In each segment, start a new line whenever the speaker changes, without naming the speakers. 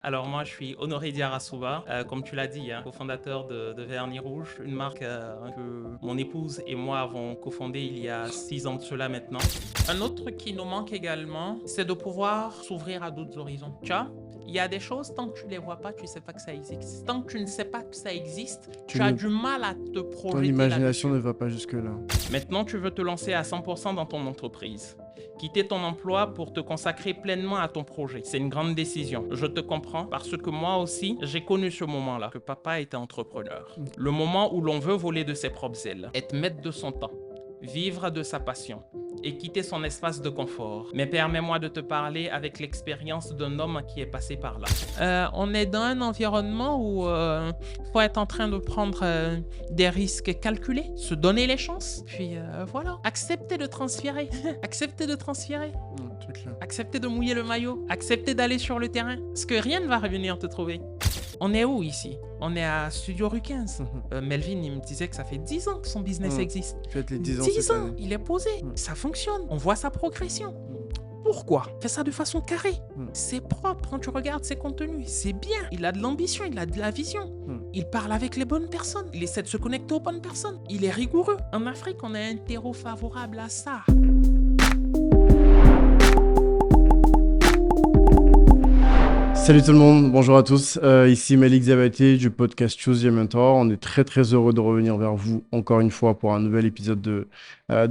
Alors moi, je suis Honoré Diarra-Souba, comme tu l'as dit, cofondateur de Vernis Rouge, une marque que mon épouse et moi avons cofondée il y a 6 ans de cela maintenant. Un autre truc qui nous manque également, c'est de pouvoir s'ouvrir à d'autres horizons. Tu vois, il y a des choses, tant que tu ne les vois pas, tu ne sais pas que ça existe. Tant que tu ne sais pas que ça existe,
Tu
tu as
ne...
du mal à te
Ton
projeter
imagination
là-dessus.
ne va pas jusque-là.
Maintenant, tu veux te lancer à 100% dans ton entreprise. Quitter ton emploi pour te consacrer pleinement à ton projet. C'est une grande décision. Je te comprends parce que moi aussi, j'ai connu ce moment-là, que papa était entrepreneur. Le moment où l'on veut voler de ses propres ailes, être maître de son temps, vivre de sa passion et quitter son espace de confort. Mais permets-moi de te parler avec l'expérience d'un homme qui est passé par là. On est dans un environnement où faut être en train de prendre des risques calculés, se donner les chances, puis voilà. Accepter de transférer, accepter de transférer,
C'est clair.
accepter de mouiller le maillot, accepter d'aller sur le terrain, parce que rien ne va revenir te trouver. On est où ici? On est à Studio Rue 15. Melvin, il me disait que ça fait 10 ans que son business existe.
Faites les 10 ans
10
cette
ans,
année.
il est posé, ça fonctionne, on voit sa progression. Pourquoi? Fais ça de façon carrée. C'est propre quand tu regardes ses contenus. C'est bien. Il a de l'ambition, il a de la vision. Il parle avec les bonnes personnes. Il essaie de se connecter aux bonnes personnes. Il est rigoureux. En Afrique, on a un terreau favorable à ça.
Salut tout le monde, bonjour à tous. Ici Malik Zavati du podcast Choose Your Mentor. On est très très heureux de revenir vers vous encore une fois pour un nouvel épisode de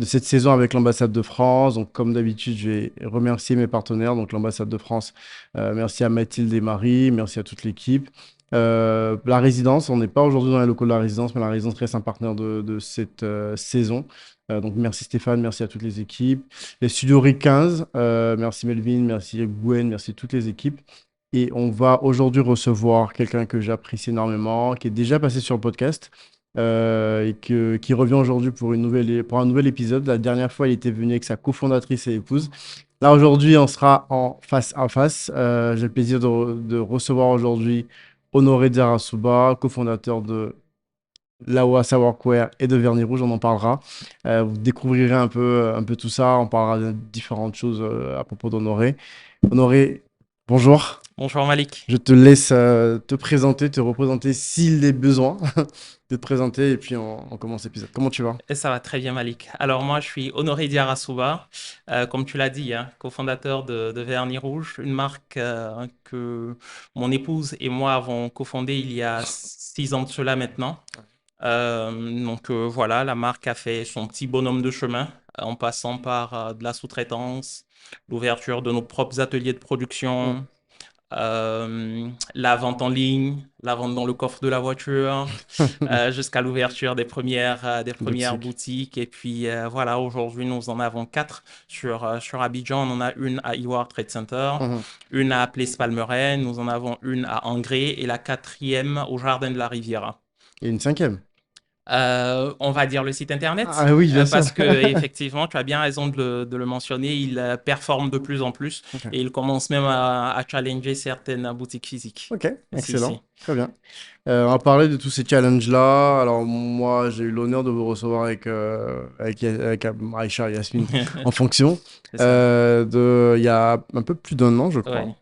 cette saison avec l'ambassade de France. Donc comme d'habitude, je vais remercier mes partenaires, donc l'ambassade de France. Merci à Mathilde et Marie, merci à toute l'équipe. La résidence, on n'est pas aujourd'hui dans les locaux de la résidence, mais la résidence reste un partenaire de cette saison. Donc merci Stéphane, merci à toutes les équipes. Les studios RIC 15, merci Melvin, merci Gwen, merci toutes les équipes. Et on va aujourd'hui recevoir quelqu'un que j'apprécie énormément, qui est déjà passé sur le podcast qui revient aujourd'hui pour pour un nouvel épisode. La dernière fois, il était venu avec sa cofondatrice et épouse. Là, aujourd'hui, on sera en face à face. J'ai le plaisir de recevoir aujourd'hui Honoré Diarra-Souba, cofondateur de Laoasa Workwear et de Vernis Rouge. On en parlera. Vous découvrirez un peu tout ça. On parlera de différentes choses à propos d'Honoré. Honoré, bonjour.
Bonjour Malik.
Je te laisse te présenter, te représenter s'il est besoin de te présenter et puis on commence l'épisode. Comment tu vas?
Et ça va très bien Malik. Alors moi, je suis Honoré Diarra-Souba, comme tu l'as dit, cofondateur de Vernis Rouge, une marque que mon épouse et moi avons cofondée il y a 6 ans de cela maintenant. Donc voilà, la marque a fait son petit bonhomme de chemin en passant par de la sous-traitance, l'ouverture de nos propres ateliers de production, la vente en ligne, la vente dans le coffre de la voiture, jusqu'à l'ouverture des premières
Boutique.
boutiques. Et puis voilà, aujourd'hui, nous en avons 4 sur Abidjan. On en a une à Ivoire Trade Center, une à Place Palmeraie, nous en avons une à Angré et la quatrième au Jardin de la Riviera.
Et une cinquième.
On va dire le site internet,
Ah oui, bien sûr.
parce que effectivement, tu as bien raison de le mentionner, il performe de plus en plus
Ok,
et il commence même à challenger certaines boutiques physiques.
ok,
Si, si.
excellent. Très bien. On va parler de tous ces challenges-là. Alors moi, j'ai eu l'honneur de vous recevoir avec Aïcha et Yasmine en fonction.
C'est ça.
Il y a un peu plus d'un an, je crois.
Ouais.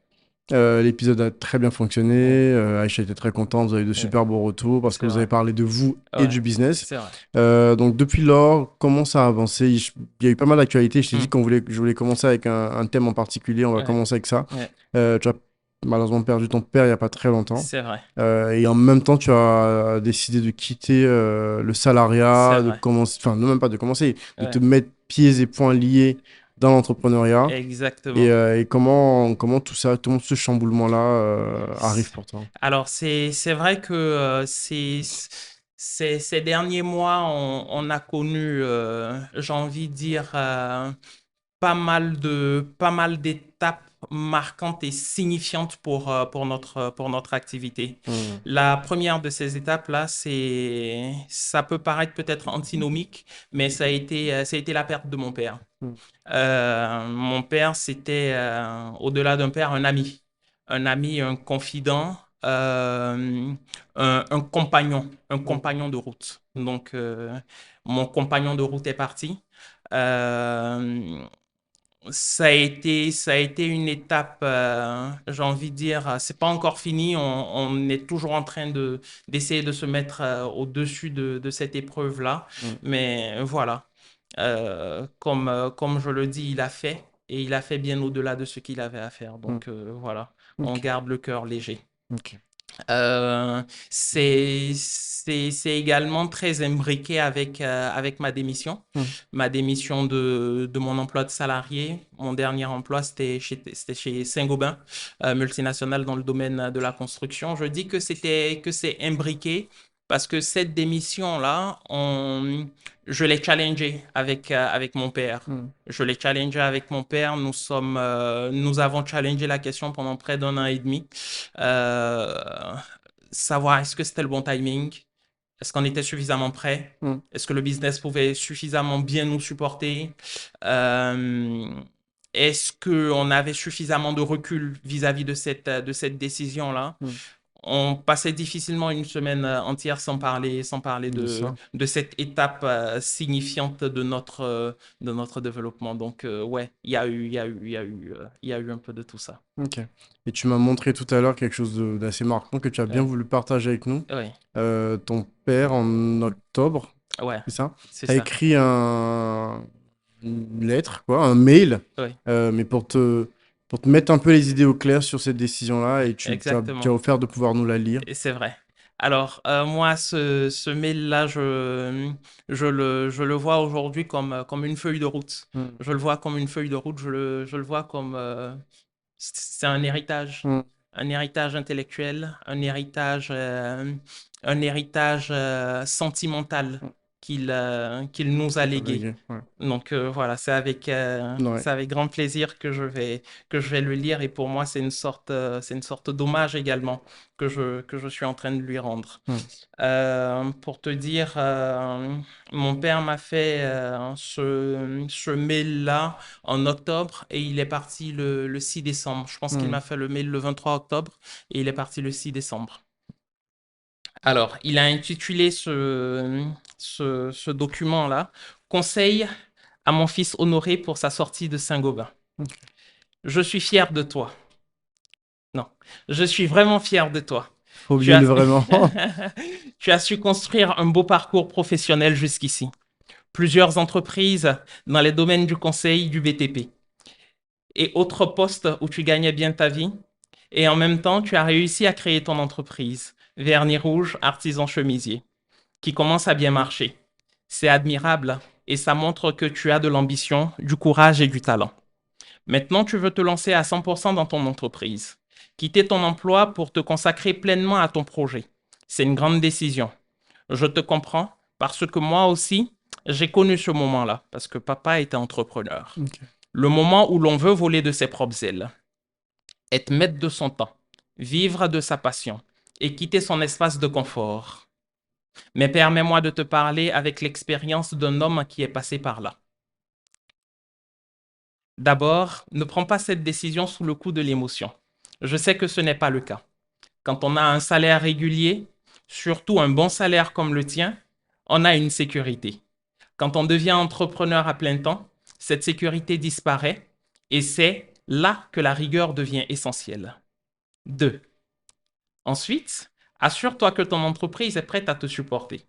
L'épisode a très bien fonctionné. Aïcha était très contente. Vous avez eu de
Ouais.
super beaux retours parce que
C'est
vous avez
vrai.
parlé de vous et
Ouais.
du business.
C'est vrai.
Donc, depuis lors, comment ça a avancé? Il y a eu pas mal d'actualités. Je t'ai dit
Hmm.
je voulais commencer avec un thème en particulier. On va
Ouais.
commencer avec ça.
Ouais.
Tu as malheureusement perdu ton père il n'y a pas très longtemps.
C'est vrai.
Et en même temps, tu as décidé de quitter le
C'est
salariat, de
vrai.
commencer, enfin, non, même pas de commencer, de te
Ouais.
mettre pieds et poings liés dans l'entrepreneuriat.
Exactement.
Et comment tout ça, tout ce chamboulement-là arrive pour toi?
Alors, c'est vrai que ces derniers mois, on a connu, j'ai envie de dire, pas mal d'étapes marquantes et signifiantes pour notre activité.
Hmm.
La première de ces étapes-là, ça peut paraître peut-être antinomique, mais ça a été la perte de mon père.
Hmm.
Mon père, c'était, au-delà d'un père, un ami, un confident, un compagnon de route. Donc, mon compagnon de route est parti. Euh, Ça a été une étape, j'ai envie de dire, c'est pas encore fini. On est toujours en train d'essayer de se mettre au-dessus de cette épreuve-là.
Mm.
Mais voilà, comme je le dis, il a fait et il a fait bien au-delà de ce qu'il avait à faire.
Mm.
Donc voilà, on
Ok.
garde le cœur léger.
Ok.
C'est également très imbriqué avec ma démission.
Mm.
Ma démission de mon emploi de salarié. Mon dernier emploi, c'était chez Saint-Gobain, multinationale dans le domaine de la construction. Je dis que c'est imbriqué parce que cette démission-là, je l'ai challengée avec mon père.
Mm.
Je l'ai challengé avec mon père. Nous avons challengé la question pendant près d'un an et demi. Euh, Savoir est-ce que c'était le bon timing, est-ce qu'on était suffisamment prêt,
Mm.
est-ce que le business pouvait suffisamment bien nous supporter, Euh, est-ce qu'on avait suffisamment de recul vis-à-vis de cette décision-là.
Mm.
On passait difficilement une semaine entière sans parler
De ça.
de cette étape signifiante de notre développement. Donc, ouais, il y a eu un peu de tout ça.
Ok. Et tu m'as montré tout à l'heure quelque chose d'assez marquant que tu as bien
Ouais,
voulu partager avec nous.
ouais,
Ton père, en octobre,
ouais,
c'est ça,
c'est
t'as
ça.
écrit une lettre, quoi, un mail,
Ouais,
mais pour te mettre un peu les idées au clair sur cette décision-là, et tu as
exactement.
offert de pouvoir nous la lire.
Et c'est vrai. Alors, moi, ce mail-là, je le vois aujourd'hui comme une feuille de route.
Mm.
Je le vois comme une feuille de route, je le vois comme... c'est
Mm.
un héritage intellectuel, un héritage sentimental qu'il nous a
Qui t'a
légué.
légué, ouais.
Donc voilà,
Ouais.
c'est avec grand plaisir que je vais le lire et pour moi c'est une sorte d'hommage également que je suis en train de lui rendre.
Mm.
Pour te dire, mon père m'a fait ce mail-là en octobre et il est parti le 6 décembre. Je pense qu'il
Mm.
m'a fait le mail le 23 octobre et il est parti le 6 décembre. Alors, il a intitulé ce document-là Conseil à mon fils Honoré pour sa sortie de Saint-Gobain.
Ok.
Je suis fier de toi. Non, je suis vraiment fier de toi.
Faut
Tu
oublier le
as,
vraiment.
tu as su construire un beau parcours professionnel jusqu'ici. Plusieurs entreprises dans les domaines du conseil, du BTP et autres postes où tu gagnais bien ta vie. Et en même temps, tu as réussi à créer ton entreprise, Vernis Rouge, artisan chemisier, qui commence à bien marcher. C'est admirable et ça montre que tu as de l'ambition, du courage et du talent. Maintenant, tu veux te lancer à 100% dans ton entreprise. Quitter ton emploi pour te consacrer pleinement à ton projet. C'est une grande décision. Je te comprends parce que moi aussi, j'ai connu ce moment-là parce que papa était entrepreneur.
Ok.
Le moment où l'on veut voler de ses propres ailes, être maître de son temps, vivre de sa passion et quitter son espace de confort. Mais permets-moi de te parler avec l'expérience d'un homme qui est passé par là. D'abord, ne prends pas cette décision sous le coup de l'émotion. Je sais que ce n'est pas le cas. Quand on a un salaire régulier, surtout un bon salaire comme le tien, on a une sécurité. Quand on devient entrepreneur à plein temps, cette sécurité disparaît et c'est là que la rigueur devient essentielle. 2. Ensuite, assure-toi que ton entreprise est prête à te supporter,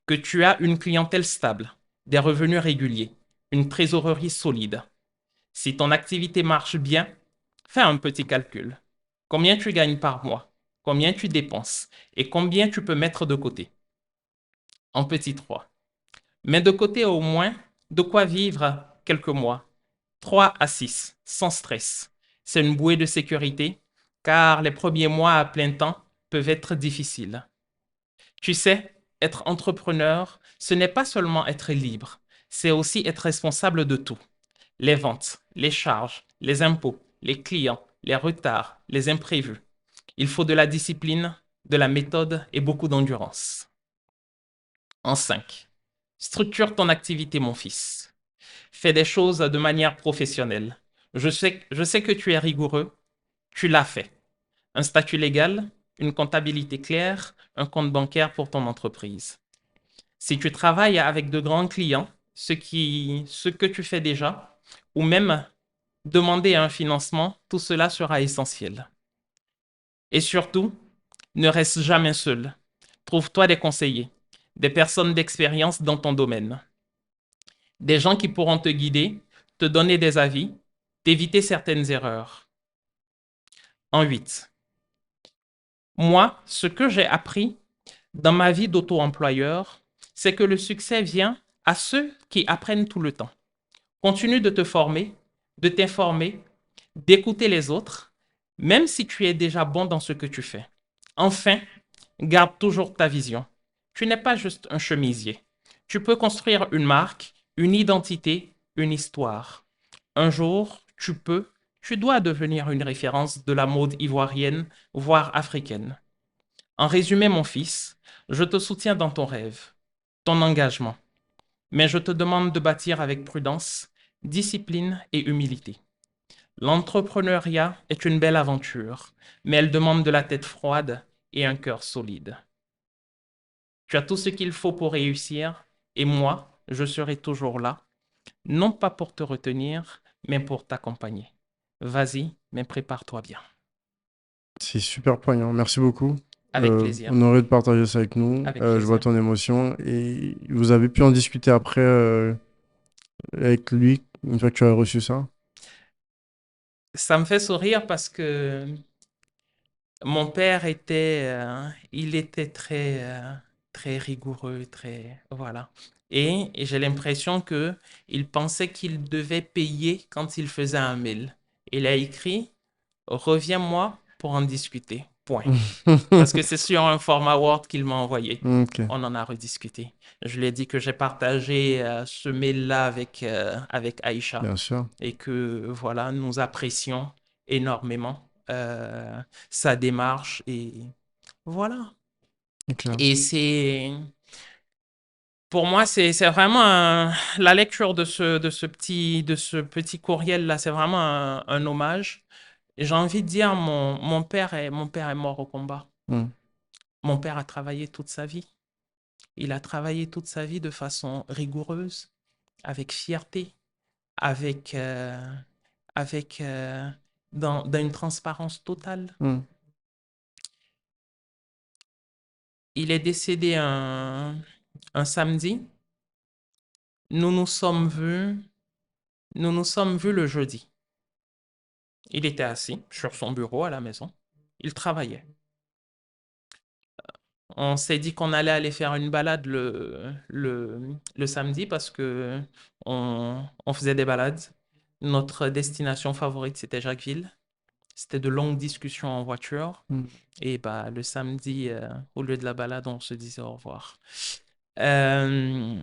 que tu as une clientèle stable, des revenus réguliers, une trésorerie solide. Si ton activité marche bien, fais un petit calcul. Combien tu gagnes par mois? Combien tu dépenses? Et combien tu peux mettre de côté? En petit 3. Mets de côté au moins de quoi vivre quelques mois. 3 à 6, sans stress. C'est une bouée de sécurité, car les premiers mois à plein temps peuvent être difficiles. Tu sais, être entrepreneur, ce n'est pas seulement être libre, c'est aussi être responsable de tout. Les ventes, les charges, les impôts, les clients, les retards, les imprévus. Il faut de la discipline, de la méthode et beaucoup d'endurance. En 5. Structure ton activité, mon fils. Fais des choses de manière professionnelle. Je sais que tu es rigoureux, tu l'as fait. Un statut légal, une comptabilité claire, un compte bancaire pour ton entreprise. Si tu travailles avec de grands clients, ce que tu fais déjà, ou même demander un financement, tout cela sera essentiel. Et surtout, ne reste jamais seul. Trouve-toi des conseillers, des personnes d'expérience dans ton domaine, des gens qui pourront te guider, te donner des avis, t'éviter certaines erreurs. En 8. Moi, ce que j'ai appris dans ma vie d'auto-employeur, c'est que le succès vient à ceux qui apprennent tout le temps. Continue de te former, de t'informer, d'écouter les autres, même si tu es déjà bon dans ce que tu fais. Enfin, garde toujours ta vision. Tu n'es pas juste un chemisier. Tu peux construire une marque, une identité, une histoire. Un jour, tu dois devenir une référence de la mode ivoirienne, voire africaine. En résumé, mon fils, je te soutiens dans ton rêve, ton engagement, mais je te demande de bâtir avec prudence, discipline et humilité. L'entrepreneuriat est une belle aventure, mais elle demande de la tête froide et un cœur solide. Tu as tout ce qu'il faut pour réussir, et moi, je serai toujours là, non pas pour te retenir, mais pour t'accompagner. Vas-y, mais prépare-toi bien.
C'est super poignant. Merci beaucoup.
Avec plaisir.
Honoré de partager ça avec nous.
Avec
Je vois
plaisir.
ton émotion et vous avez pu en discuter après avec lui une fois que tu as reçu ça.
Ça me fait sourire parce que mon père il était très rigoureux, très, voilà. Et j'ai l'impression que il pensait qu'il devait payer quand il faisait un mail. Il a écrit, reviens-moi pour en discuter. Point. Parce que c'est sur un format Word qu'il m'a envoyé.
Ok,
On en a rediscuté. Je lui ai dit que j'ai partagé ce mail-là avec Aïcha
bien sûr.
et que voilà, nous apprécions énormément sa démarche et voilà.
C'est clair.
Et pour moi, c'est vraiment la lecture de ce petit courriel-là, c'est vraiment un hommage. Et j'ai envie de dire, mon père est mort au combat.
Mm.
Mon père a travaillé toute sa vie. Il a travaillé toute sa vie de façon rigoureuse, avec fierté, avec, euh, avec dans une transparence totale.
Mm.
Il est décédé un samedi. Nous nous sommes vus, nous nous sommes vus le jeudi. Il était assis sur son bureau à la maison. Il travaillait. On s'est dit qu'on allait aller faire une balade le samedi parce que on faisait des balades. Notre destination favorite, c'était Jacquesville. C'était de longues discussions en voiture.
Mm.
Et bah, le samedi, au lieu de la balade, on se disait au revoir. Euh,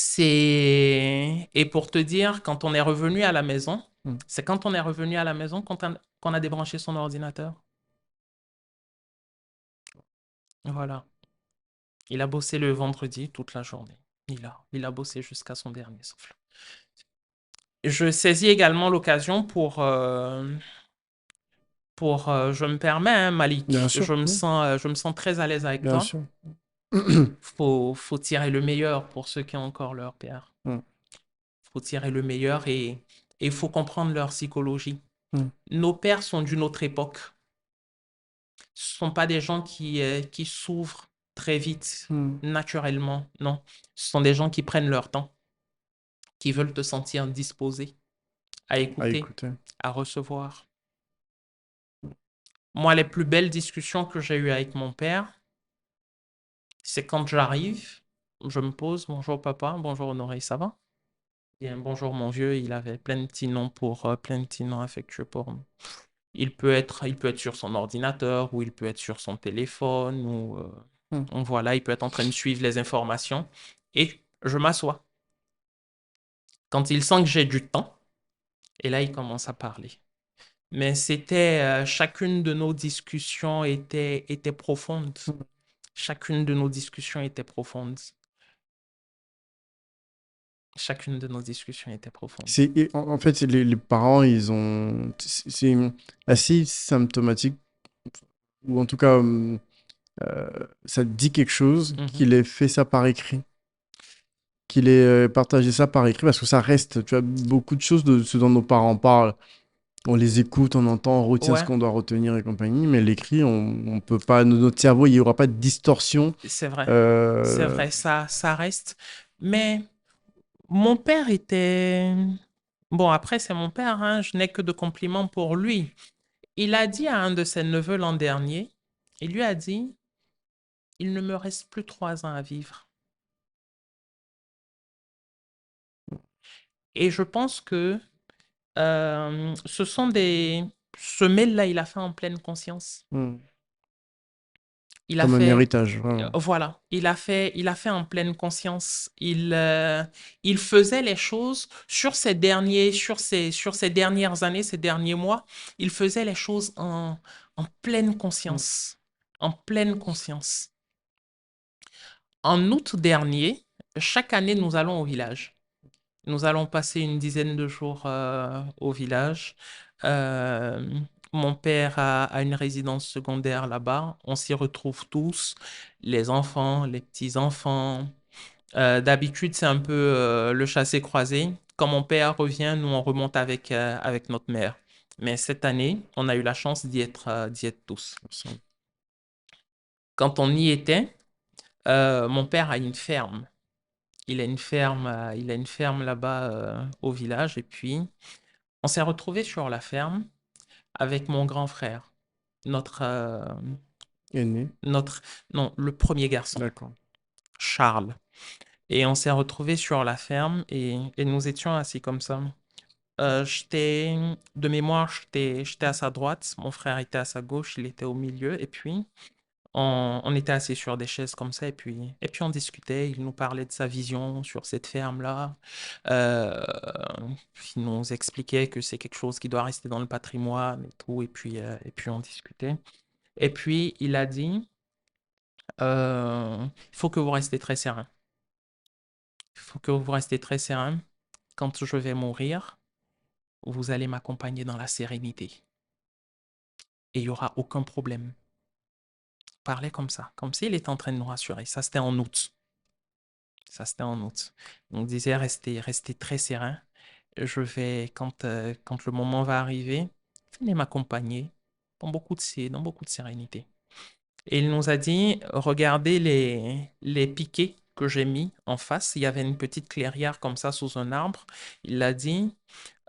Et pour te dire, quand on est revenu à la maison,
Mm.
c'est quand on est revenu à la maison qu'on a débranché son ordinateur. Voilà. Il a bossé le vendredi toute la journée. Il a bossé jusqu'à son dernier souffle. Je saisis également l'occasion je me permets, hein,
Bien
Malik,
sûr. Mm.
je me sens très à l'aise avec
Bien
toi.
sûr.
Faut tirer le meilleur pour ceux qui ont encore leur père.
Mm.
Faut tirer le meilleur et il faut comprendre leur psychologie.
Mm.
Nos pères sont d'une autre époque. Ce ne sont pas des gens qui s'ouvrent très vite,
Mm.
naturellement. Non. Ce sont des gens qui prennent leur temps, qui veulent te sentir disposé à
À
écouter,
écouter.
à recevoir. Moi, les plus belles discussions que j'ai eues avec mon père, c'est quand j'arrive, je me pose, bonjour papa, bonjour Honoré, ça va? Bien, bonjour mon vieux, il avait plein de petits noms plein de petits noms affectueux pour moi. Il peut être sur son ordinateur ou il peut être sur son téléphone ou
Mm.
voilà, il peut être en train de suivre les informations et je m'assois. Quand il sent que j'ai du temps, et là il commence à parler. Mais chacune de nos discussions était profonde.
Mm.
Chacune de nos discussions était profonde. Chacune de nos discussions était profonde.
En fait, les parents, ils ont. C'est assez symptomatique, ou en tout cas, ça te dit quelque chose
Mhm.
qu'il ait fait ça par écrit. qu'il ait partagé ça par écrit parce que ça reste, tu vois, beaucoup de choses de ce dont nos parents parlent. On les écoute, on entend, on retient ce
Ouais,
qu'on doit retenir et compagnie, mais l'écrit, on peut pas, notre cerveau, il n'y aura pas de distorsion.
c'est vrai. C'est
Euh,
vrai, ça reste. Mais mon père était... Bon, après, c'est mon père, hein, je n'ai que de compliments pour lui. Il a dit à un de ses neveux l'an dernier, il lui a dit, il ne me reste plus 3 ans à vivre. Et je pense que ce sont des... Ce mail-là, il a fait en pleine conscience.
hmm,
Il a
Comme un
fait...
héritage, vraiment.
Voilà, il a fait en pleine conscience. Il faisait les choses sur ces dernières années, ces derniers mois. Il faisait les choses en pleine
Hmm.
conscience. En pleine conscience. En août dernier, chaque année, nous allons au village. Nous allons passer une dizaine de jours au village. Euh, Mon père a une résidence secondaire là-bas. On s'y retrouve tous, les enfants, les petits-enfants. D'habitude, c'est un peu le chassé-croisé. Quand mon père revient, nous, on remonte avec notre mère. Mais cette année, on a eu la chance d'y être tous. Quand on y était, mon père a une ferme. Il a une ferme là-bas au village. Et puis, on s'est retrouvés sur la ferme avec mon grand frère, notre, euh,
Aîné,
notre, non, le premier garçon,
d'accord.
Charles. Et on s'est retrouvés sur la ferme et nous étions assis comme ça. De mémoire, j'étais à sa droite, mon frère était à sa gauche, il était au milieu. Et puis, on était assis sur des chaises comme ça et puis on discutait. Il nous parlait de sa vision sur cette ferme-là. Euh, il nous expliquait que c'est quelque chose qui doit rester dans le patrimoine et tout. Et puis on discutait. Et puis il a dit, il faut que vous restez très serein. Il faut que vous restez très serein. Quand je vais mourir, vous allez m'accompagner dans la sérénité. Et il n'y aura aucun problème. Parlait comme ça, comme s'il était en train de nous rassurer. Ça, c'était en août. Ça, c'était en août. On disait restez très serein. Quand le moment va arriver, venez m'accompagner dans beaucoup de sérénité. Et il nous a dit, regardez les piquets que j'ai mis en face. Il y avait une petite clairière comme ça sous un arbre. Il a dit,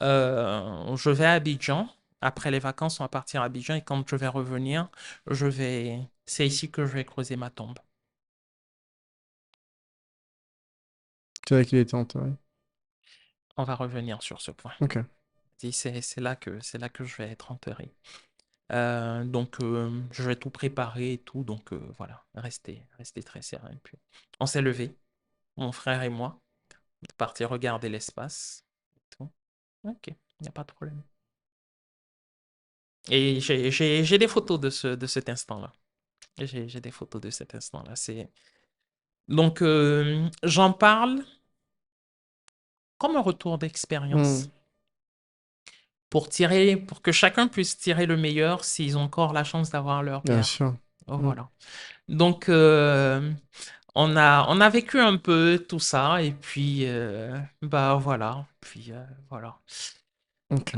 je vais à Abidjan. Après les vacances, on va partir à Abidjan. Et quand je vais revenir, c'est ici que je vais creuser ma tombe.
C'est vrai qu'il était enterré.
On va revenir sur ce point.
Ok.
Il dit, c'est là que je vais être enterré. Donc, je vais tout préparer et tout. Donc, voilà, restez très serein. Puis, on s'est levé, mon frère et moi, partir regarder l'espace. Et tout. Ok, il n'y a pas de problème. Et j'ai des photos de cet instant-là. J'ai des photos de cet instant-là. Donc, j'en parle comme un retour
Hmm,
d'expérience pour que chacun puisse tirer le meilleur s'ils ont encore la chance d'avoir leur
Bien
père.
sûr.
Oh,
Hmm,
voilà. Donc, on a vécu un peu tout ça et puis, bah voilà. Puis, voilà.
ok.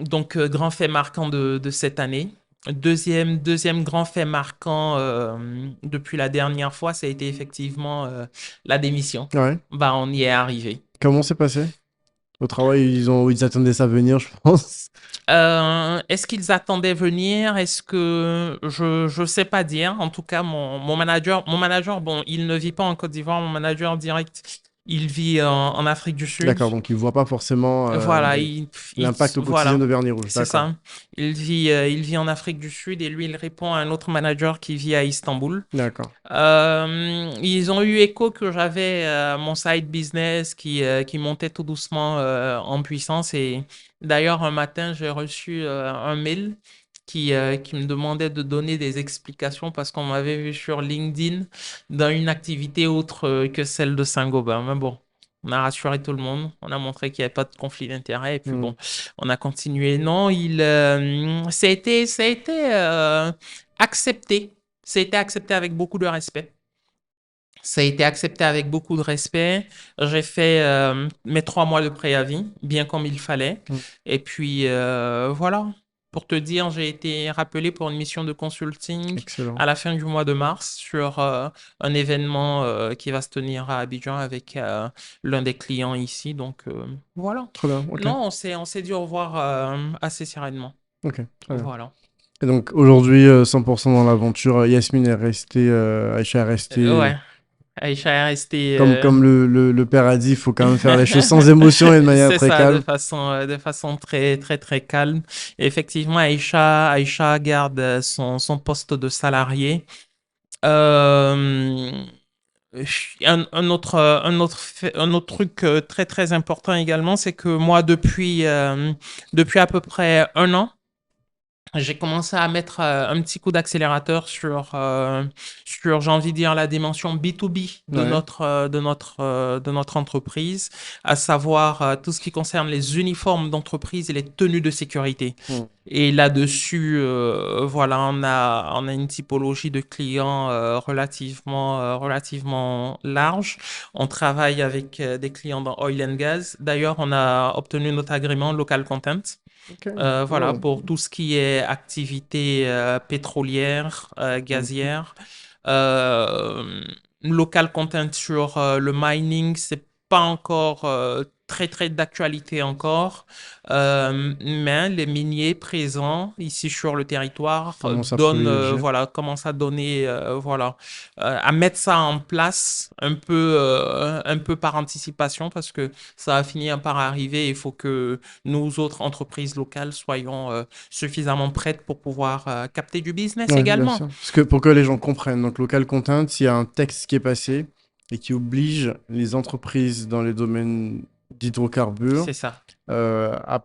Donc, grand fait marquant de cette année. Deuxième grand fait marquant depuis la dernière fois, ça a été effectivement la démission.
Ouais.
Bah, on y est arrivé.
Comment c'est passé? Au travail, ils attendaient ça venir, je pense.
Est-ce qu'ils attendaient venir? Est-ce que je sais pas dire. En tout cas, mon manager, bon, il ne vit pas en Côte d'Ivoire. Mon manager direct, il vit en Afrique du Sud.
D'accord, donc ils voient pas forcément
Voilà,
l'impact au quotidien
voilà,
de Vernis Rouge.
c'est
D'accord.
ça. Il vit en Afrique du Sud et lui, il répond à un autre manager qui vit à Istanbul.
D'accord.
Ils ont eu écho que j'avais mon side business qui montait tout doucement en puissance. Et d'ailleurs, un matin, j'ai reçu un mail qui me demandait de donner des explications parce qu'on m'avait vu sur LinkedIn dans une activité autre que celle de Saint-Gobain. Mais bon, on a rassuré tout le monde. On a montré qu'il n'y avait pas de conflit d'intérêt. Et puis
Hmm,
bon, on a continué. Non, ça a été accepté. Ça a été accepté avec beaucoup de respect. Ça a été accepté avec beaucoup de respect. J'ai fait mes 3 mois de préavis, bien comme il fallait.
Mm.
Et puis, voilà. Pour te dire, j'ai été rappelé pour une mission de consulting
Excellent.
à la fin du mois de mars sur un événement qui va se tenir à Abidjan avec l'un des clients ici. Donc, voilà.
Très bien. Ok.
Non, on s'est dit au revoir assez sereinement.
Ok. Très bien.
Voilà.
Et donc aujourd'hui, 100% dans l'aventure, Yasmine est restée, Aïcha est restée.
Ouais. Aïcha est restée.
Comme le père a dit, il faut quand même faire les choses sans émotion et de manière
C'est
très
ça,
calme.
de façon très, très, très calme. Et effectivement, Aïcha garde son poste de salarié. Euh, un autre truc très, très important également, c'est que moi, depuis à peu près un an, j'ai commencé à mettre un petit coup d'accélérateur sur, j'ai envie de dire, la dimension B2B
Ouais.
de notre entreprise, à savoir tout ce qui concerne les uniformes d'entreprise et les tenues de sécurité.
Mm.
Et là-dessus, voilà, on a une typologie de clients relativement large. On travaille avec des clients dans oil and gas. D'ailleurs, on a obtenu notre agrément local content.
Ok.
Voilà,
Wow.
pour tout ce qui est activité pétrolière,
Mhm.
gazière. Euh, Local content sur le mining, c'est pas encore très très d'actualité encore, mais les miniers présents ici sur le territoire
Comment ça privilégier?
commencent à donner, voilà, à mettre ça en place un peu par anticipation parce que ça va finir par arriver. Il faut que nous autres entreprises locales soyons suffisamment prêtes pour pouvoir capter du business
Ouais, bien
également.
sûr. Parce que pour que les gens comprennent, donc local content, il y a un texte qui est passé et qui oblige les entreprises dans les domaines d'hydrocarbures
C'est ça,
à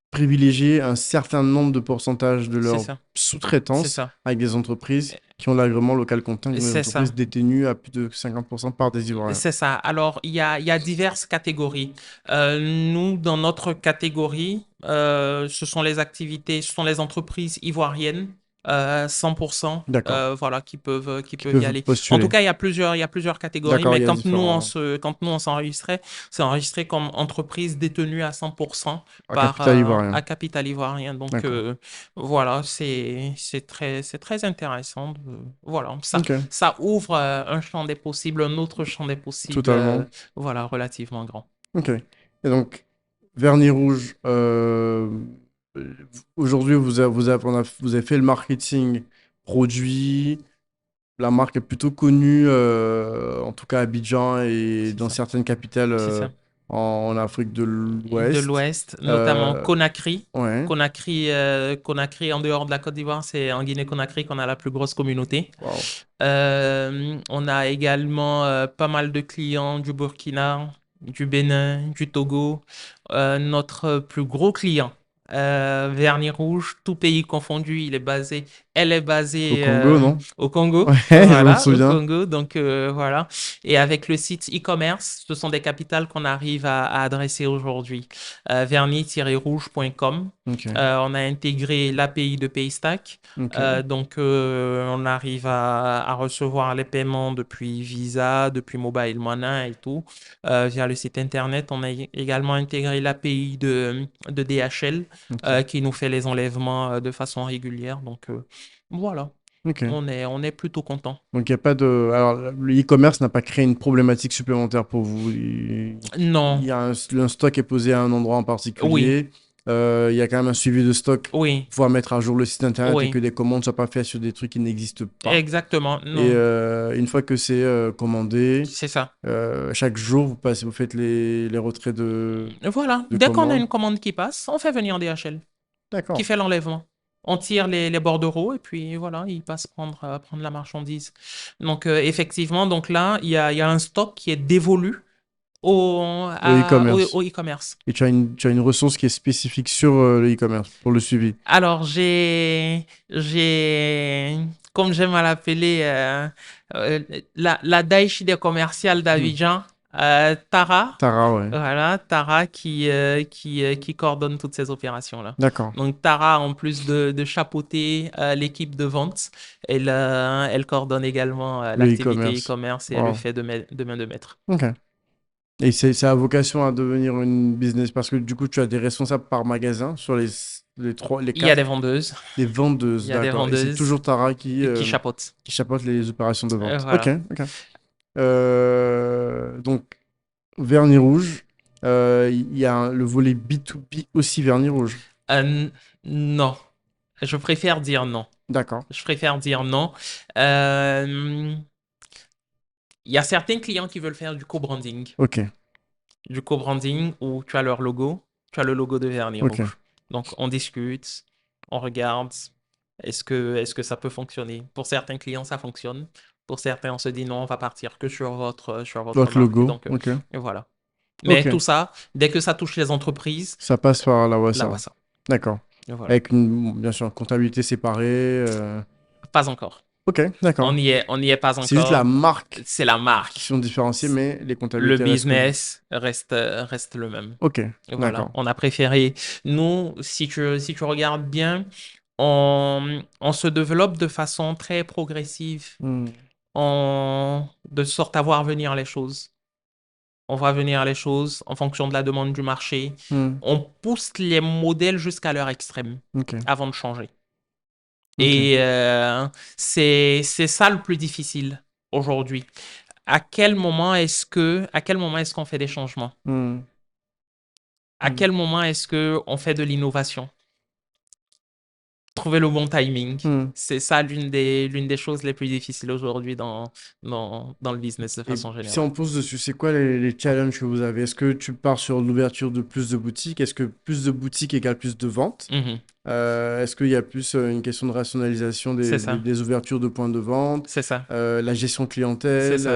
privilégier un certain nombre de pourcentage de
c'est
leur
ça, c'est
sous-traitance
ça,
avec des entreprises qui ont l'agrément local content, donc des
c'est
entreprises
ça.
détenues à plus de 50% par des Ivoiriens.
C'est ça. Alors, il y a diverses catégories. Nous, dans notre catégorie, ce sont les entreprises ivoiriennes, 100%,
D'accord.
voilà, qui
Qui
peuvent y
peuvent
aller. En tout
postuler.
cas, il y a plusieurs catégories,
D'accord,
mais
il y a différents.
quand nous, on s'enregistrait, c'est enregistré comme entreprise détenue à 100%
À capital ivoirien.
à capital ivoirien. Donc,
D'accord.
voilà, c'est très intéressant. Voilà,
Ok,
ça ouvre un champ des possibles, un autre champ des possibles,
totalement.
voilà, relativement grand.
Ok. Et donc, Vernis Rouge, aujourd'hui, vous avez fait le marketing produit. La marque est plutôt connue, en tout cas à Abidjan et
C'est
dans
ça,
certaines capitales
c'est ça.
en Afrique de
De
l'Ouest.
l'Ouest, notamment
Euh,
Conakry.
ouais.
Conakry, en dehors de la Côte d'Ivoire, c'est en Guinée-Conakry qu'on a la plus grosse communauté.
Wow.
On a également pas mal de clients du Burkina, du Bénin, du Togo. Notre plus gros client, Vernis Rouge, tout pays confondu, elle est
Au
basée
Congo, non?
au Congo.
Ouais, je m'en
Voilà, au
souviens.
Congo. Donc voilà. Et avec le site e-commerce, ce sont des capitales qu'on arrive à adresser aujourd'hui. Vernis-rouge.com.
Ok.
On a intégré l'API de Paystack.
Ok.
Donc, on arrive à recevoir les paiements depuis Visa, depuis Mobile Money et tout, via le site internet. On a également intégré l'API de DHL,
Ok.
qui nous fait les enlèvements de façon régulière. Donc, voilà,
Ok.
on est plutôt content.
Donc, il n'y a pas de. Alors, le e-commerce n'a pas créé une problématique supplémentaire pour vous. Il
Non,
y a un stock est posé à un endroit en
oui,
particulier. Il y a quand même un suivi de stock
oui,
pour pouvoir mettre à jour le site internet et
oui,
que les commandes ne soient pas faites sur des trucs qui n'existent pas.
exactement,
Et
non,
une fois que c'est commandé,
c'est ça.
chaque jour, vous faites les retraits
Voilà,
de
dès qu'on a
commandes.
une commande qui passe, on fait venir DHL, qui
D'accord.
fait l'enlèvement. On tire les bordereaux et puis voilà, il passe prendre la marchandise. Donc effectivement, donc là, il y a un stock qui est dévolu
Au e-commerce.
au e-commerce.
Et tu as une ressource qui est spécifique sur le e-commerce pour le suivi.
Alors comme j'aime à l'appeler, la Daesh des commerciales
Hmm.
d'Abidjan. Tara,
Tara, ouais.
voilà, Tara qui coordonne toutes ces opérations-là.
D'accord.
Donc Tara, en plus de chapeauter l'équipe de vente, elle coordonne également
Le
l'activité
e-commerce.
e-commerce et elle le
Wow.
fait de main de maître.
Ok. Et c'est à vocation à devenir une business parce que du coup, tu as des responsables par magasin sur les trois, les
Il y a
quatre,
des vendeuses,
des
il
vendeuses,
y a des
d'accord. Et c'est
vendeuses
toujours Tara
qui chapeautent.
qui chapeaute les opérations de vente. Ok,
Voilà.
ok. Donc, Vernis Rouge, il y a le volet B2B aussi Vernis Rouge.
Euh, non, je préfère dire non.
D'accord.
Je préfère dire non. Euh, Il y a certains clients qui veulent faire du co-branding.
Ok,
Du co-branding où tu as leur logo, tu as le logo de Vernis
ok.
Rouge. Donc on discute, on regarde, est-ce que ça peut fonctionner? Pour certains clients, ça fonctionne. Pour certains, on se dit non, on va partir que sur votre
Votre
marque. Et
logo,
donc,
ok.
et voilà. Mais
Ok.
tout ça, dès que ça touche les entreprises,
Ça passe par la
là,
WhatsApp.
ouais, ça.
D'accord.
Et voilà.
Avec une, bien sûr, comptabilité séparée.
Pas encore.
Ok, d'accord.
On n'y est pas
C'est juste la
encore.
marque
C'est la
qui
marque.
sont différenciées, mais les
Le
comptabilités restent communes.
business reste le même.
Ok,
Et voilà,
d'accord.
on a préféré. Nous, si tu regardes bien, on se développe de façon très progressive,
Hmm,
de sorte à voir venir les choses. On voit venir les choses en fonction de la demande du marché.
hmm,
On pousse les modèles jusqu'à leur extrême
ok,
avant de changer.
ok.
Et c'est ça le plus difficile aujourd'hui. À quel moment est-ce qu'on fait des changements?
Hmm,
À
hmm,
quel moment est-ce que on fait de l'innovation? Trouver le bon timing.
hmm.
C'est ça l'une des choses les plus difficiles aujourd'hui dans le business de
Et
façon
si
générale.
on pose dessus, c'est quoi les challenges que vous avez? Est-ce que tu pars sur l'ouverture de plus de boutiques? Est-ce que plus de boutiques égale plus de ventes?
Mhm.
Est-ce qu'il y a plus une question de rationalisation
C'est ça.
des ouvertures de points de vente?
C'est ça.
La gestion
C'est
clientèle?
ça.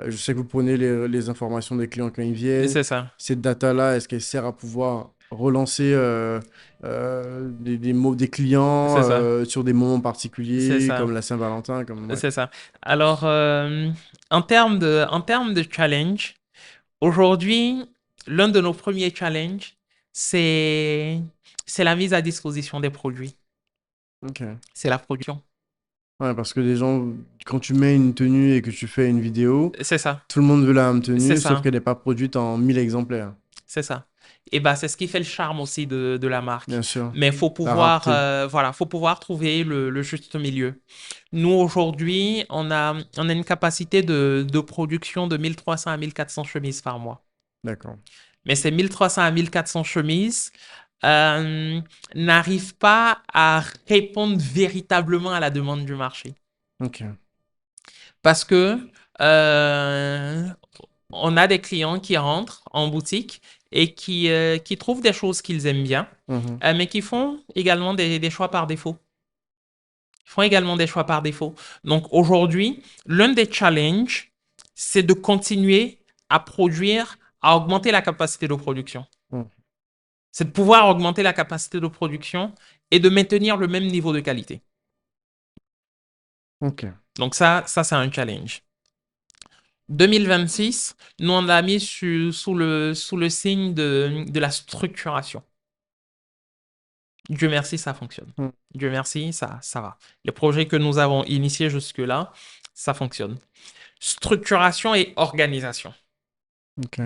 Je sais que vous prenez les informations des clients quand ils viennent.
C'est ça.
Cette data-là, est-ce qu'elle sert à pouvoir relancer des clients
C'est ça.
sur des moments
C'est
particuliers,
ça.
comme la Saint-Valentin, comme... Ouais.
C'est ça. Alors, en termes de challenge, aujourd'hui, l'un de nos premiers challenges, c'est, c'est la mise à disposition des produits.
Ok.
C'est la production.
Ouais, parce que les gens, quand tu mets une tenue et que tu fais une vidéo,
C'est ça.
tout le monde veut la même
C'est
tenue, sauf
ça.
qu'elle n'est pas produite en 1000 exemplaires.
C'est ça. Et bah, c'est ce qui fait le charme aussi de la marque.
Bien sûr.
Mais faut
La
pouvoir,
rareté.
voilà, faut pouvoir trouver le juste milieu. Nous, aujourd'hui, on a une capacité de production de 1300 à 1400 chemises par mois.
D'accord.
Mais ces 1300 à 1400 chemises euh, n'arrivent pas à répondre véritablement à la demande du marché.
Ok.
Parce que euh, on a des clients qui rentrent en boutique et qui trouvent des choses qu'ils aiment bien,
Mhm.
mais qui font également des choix par défaut. Ils font également des choix par défaut. Donc aujourd'hui, l'un des challenges, c'est de continuer à produire, à augmenter la capacité de production.
Mhm.
C'est de pouvoir augmenter la capacité de production et de maintenir le même niveau de qualité.
Ok.
Donc ça c'est un challenge. 2026, nous on l'a mis sous le signe de la structuration. Dieu merci, ça fonctionne.
Mhm.
Dieu merci, ça va. Les projets que nous avons initiés jusque-là, ça fonctionne. Structuration et organisation.
Ok.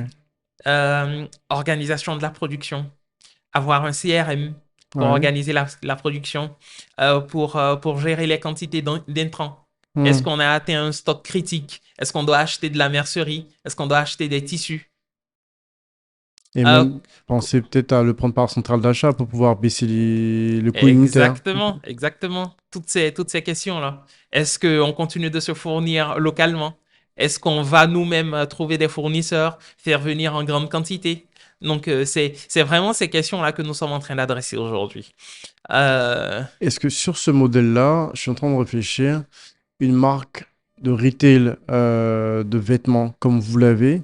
Organisation de la production. Avoir un CRM pour
Ouais.
organiser la production, pour gérer les quantités d'intrants. Est-ce
Mhm.
qu'on a atteint un stock critique? Est-ce qu'on doit acheter de la mercerie? Est-ce qu'on doit acheter des tissus?
Et
Euh,
même penser peut-être à le prendre par centrale d'achat pour pouvoir baisser le coût unitaire.
Exactement, exactement. Toutes ces questions-là. Est-ce qu'on continue de se fournir localement? Est-ce qu'on va nous-mêmes trouver des fournisseurs, faire venir en grande quantité? Donc, c'est vraiment ces questions-là que nous sommes en train d'adresser aujourd'hui. Euh,
Est-ce que sur ce modèle-là, je suis en train de réfléchir, une marque de retail de vêtements comme vous l'avez,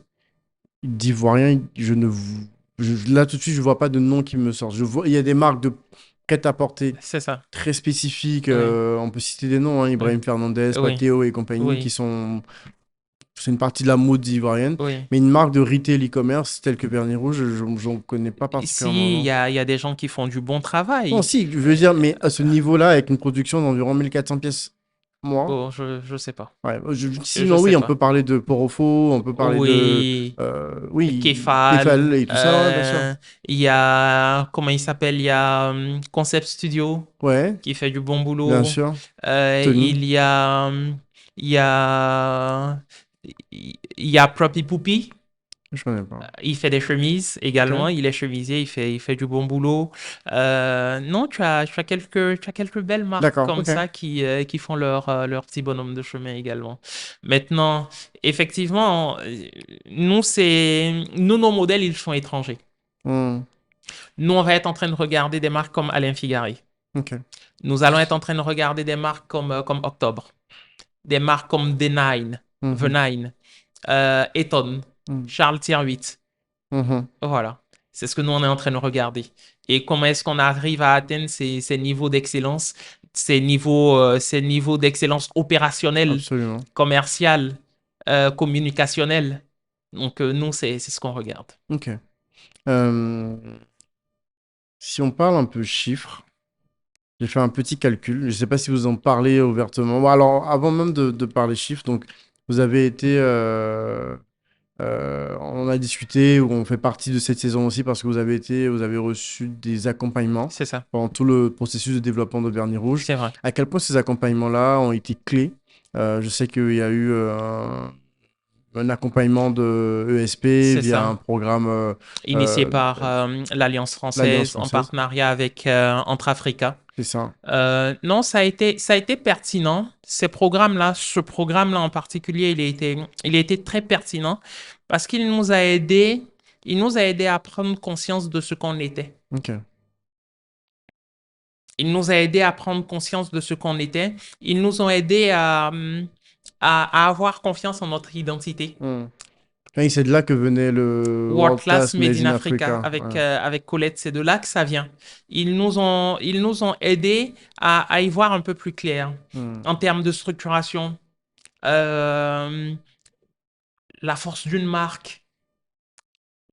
d'Ivoirien, je ne vous... là tout de suite, je vois pas de nom qui me sort. Je vois, il y a des marques de prêt-à-porter
c'est ça.
très spécifiques.
Oui,
On peut citer des noms, hein,
oui,
Ibrahim Fernandez,
oui,
Pateo et compagnie, qui
oui,
sont c'est une partie de la mode ivoirienne.
Oui.
Mais une marque de retail e-commerce telle que Bernier Rouge, je n'en connais pas particulièrement,
Si,
non.
il y a des gens qui font du bon
Non,
travail.
si, je veux dire, mais à ce niveau-là, avec une production d'environ 1400 pièces mois,
Bon, je sais pas.
ouais,
Je
sinon,
sais
oui, on peut
pas.
parler de Porofo, on peut parler de,
Oui.
oui,
Kefal.
Tefal et tout ça, ouais, bien sûr.
Il y a, comment il s'appelle? Il y a Concept Studio
Ouais,
qui fait du bon
bien
boulot.
sûr.
Euh,
Tony,
il y a, il y a, il y a Propi Poupie.
je connais pas.
Il fait des chemises
Ok,
également. Il est chemisier. Il fait du bon boulot. Non, tu as quelques belles marques
d'accord,
comme
ok.
ça qui font leur petit bonhomme de chemin également. Maintenant, effectivement, nous, nos modèles, ils sont étrangers.
Hmm,
Nous, on va être en train de regarder des marques comme Alain Figari.
ok.
Nous allons être en train de regarder des marques comme Octobre, des marques comme The
Mhm,
Nine, Eton,
mhm,
Charles Tier 8.
mhm,
Voilà. C'est ce que nous, on est en train de regarder. Et comment est-ce qu'on arrive à atteindre ces niveaux d'excellence, ces niveaux d'excellence opérationnelle,
absolument.
commerciale, communicationnelle. Donc, nous, c'est ce qu'on regarde.
Ok. Euh, Si on parle un peu chiffres, j'ai fait un petit calcul. Je ne sais pas si vous en parlez ouvertement. Bon, alors, avant même de parler chiffres, donc, vous avez été. On a discuté, ou on fait partie de cette saison aussi parce que vous avez reçu des accompagnements
C'est ça.
pendant tout le processus de développement de Bernie Rouge.
C'est vrai.
À quel point ces accompagnements-là ont été clés? Je sais qu'il y a eu un accompagnement de ESP
C'est
via
ça.
un programme,
Initié
euh,
par l'Alliance
l'Alliance
française en
française.
partenariat avec Entre Africa.
C'est ça.
Non, ça a été pertinent. Ce programme-là en particulier, il a été très pertinent parce il nous a aidé à prendre conscience de ce qu'on était.
Ok.
Il nous a aidé à prendre conscience de ce qu'on était. Ils nous ont aidé à avoir confiance en notre identité.
Hmm. Oui, c'est de là que venait le
World
World
Class
Class
Made
Made
in
in
Africa
Africa. Ouais.
avec Colette, c'est de là que ça vient. Ils nous ont aidés à y voir un peu plus clair
Hmm.
en termes de structuration, euh, la force d'une marque,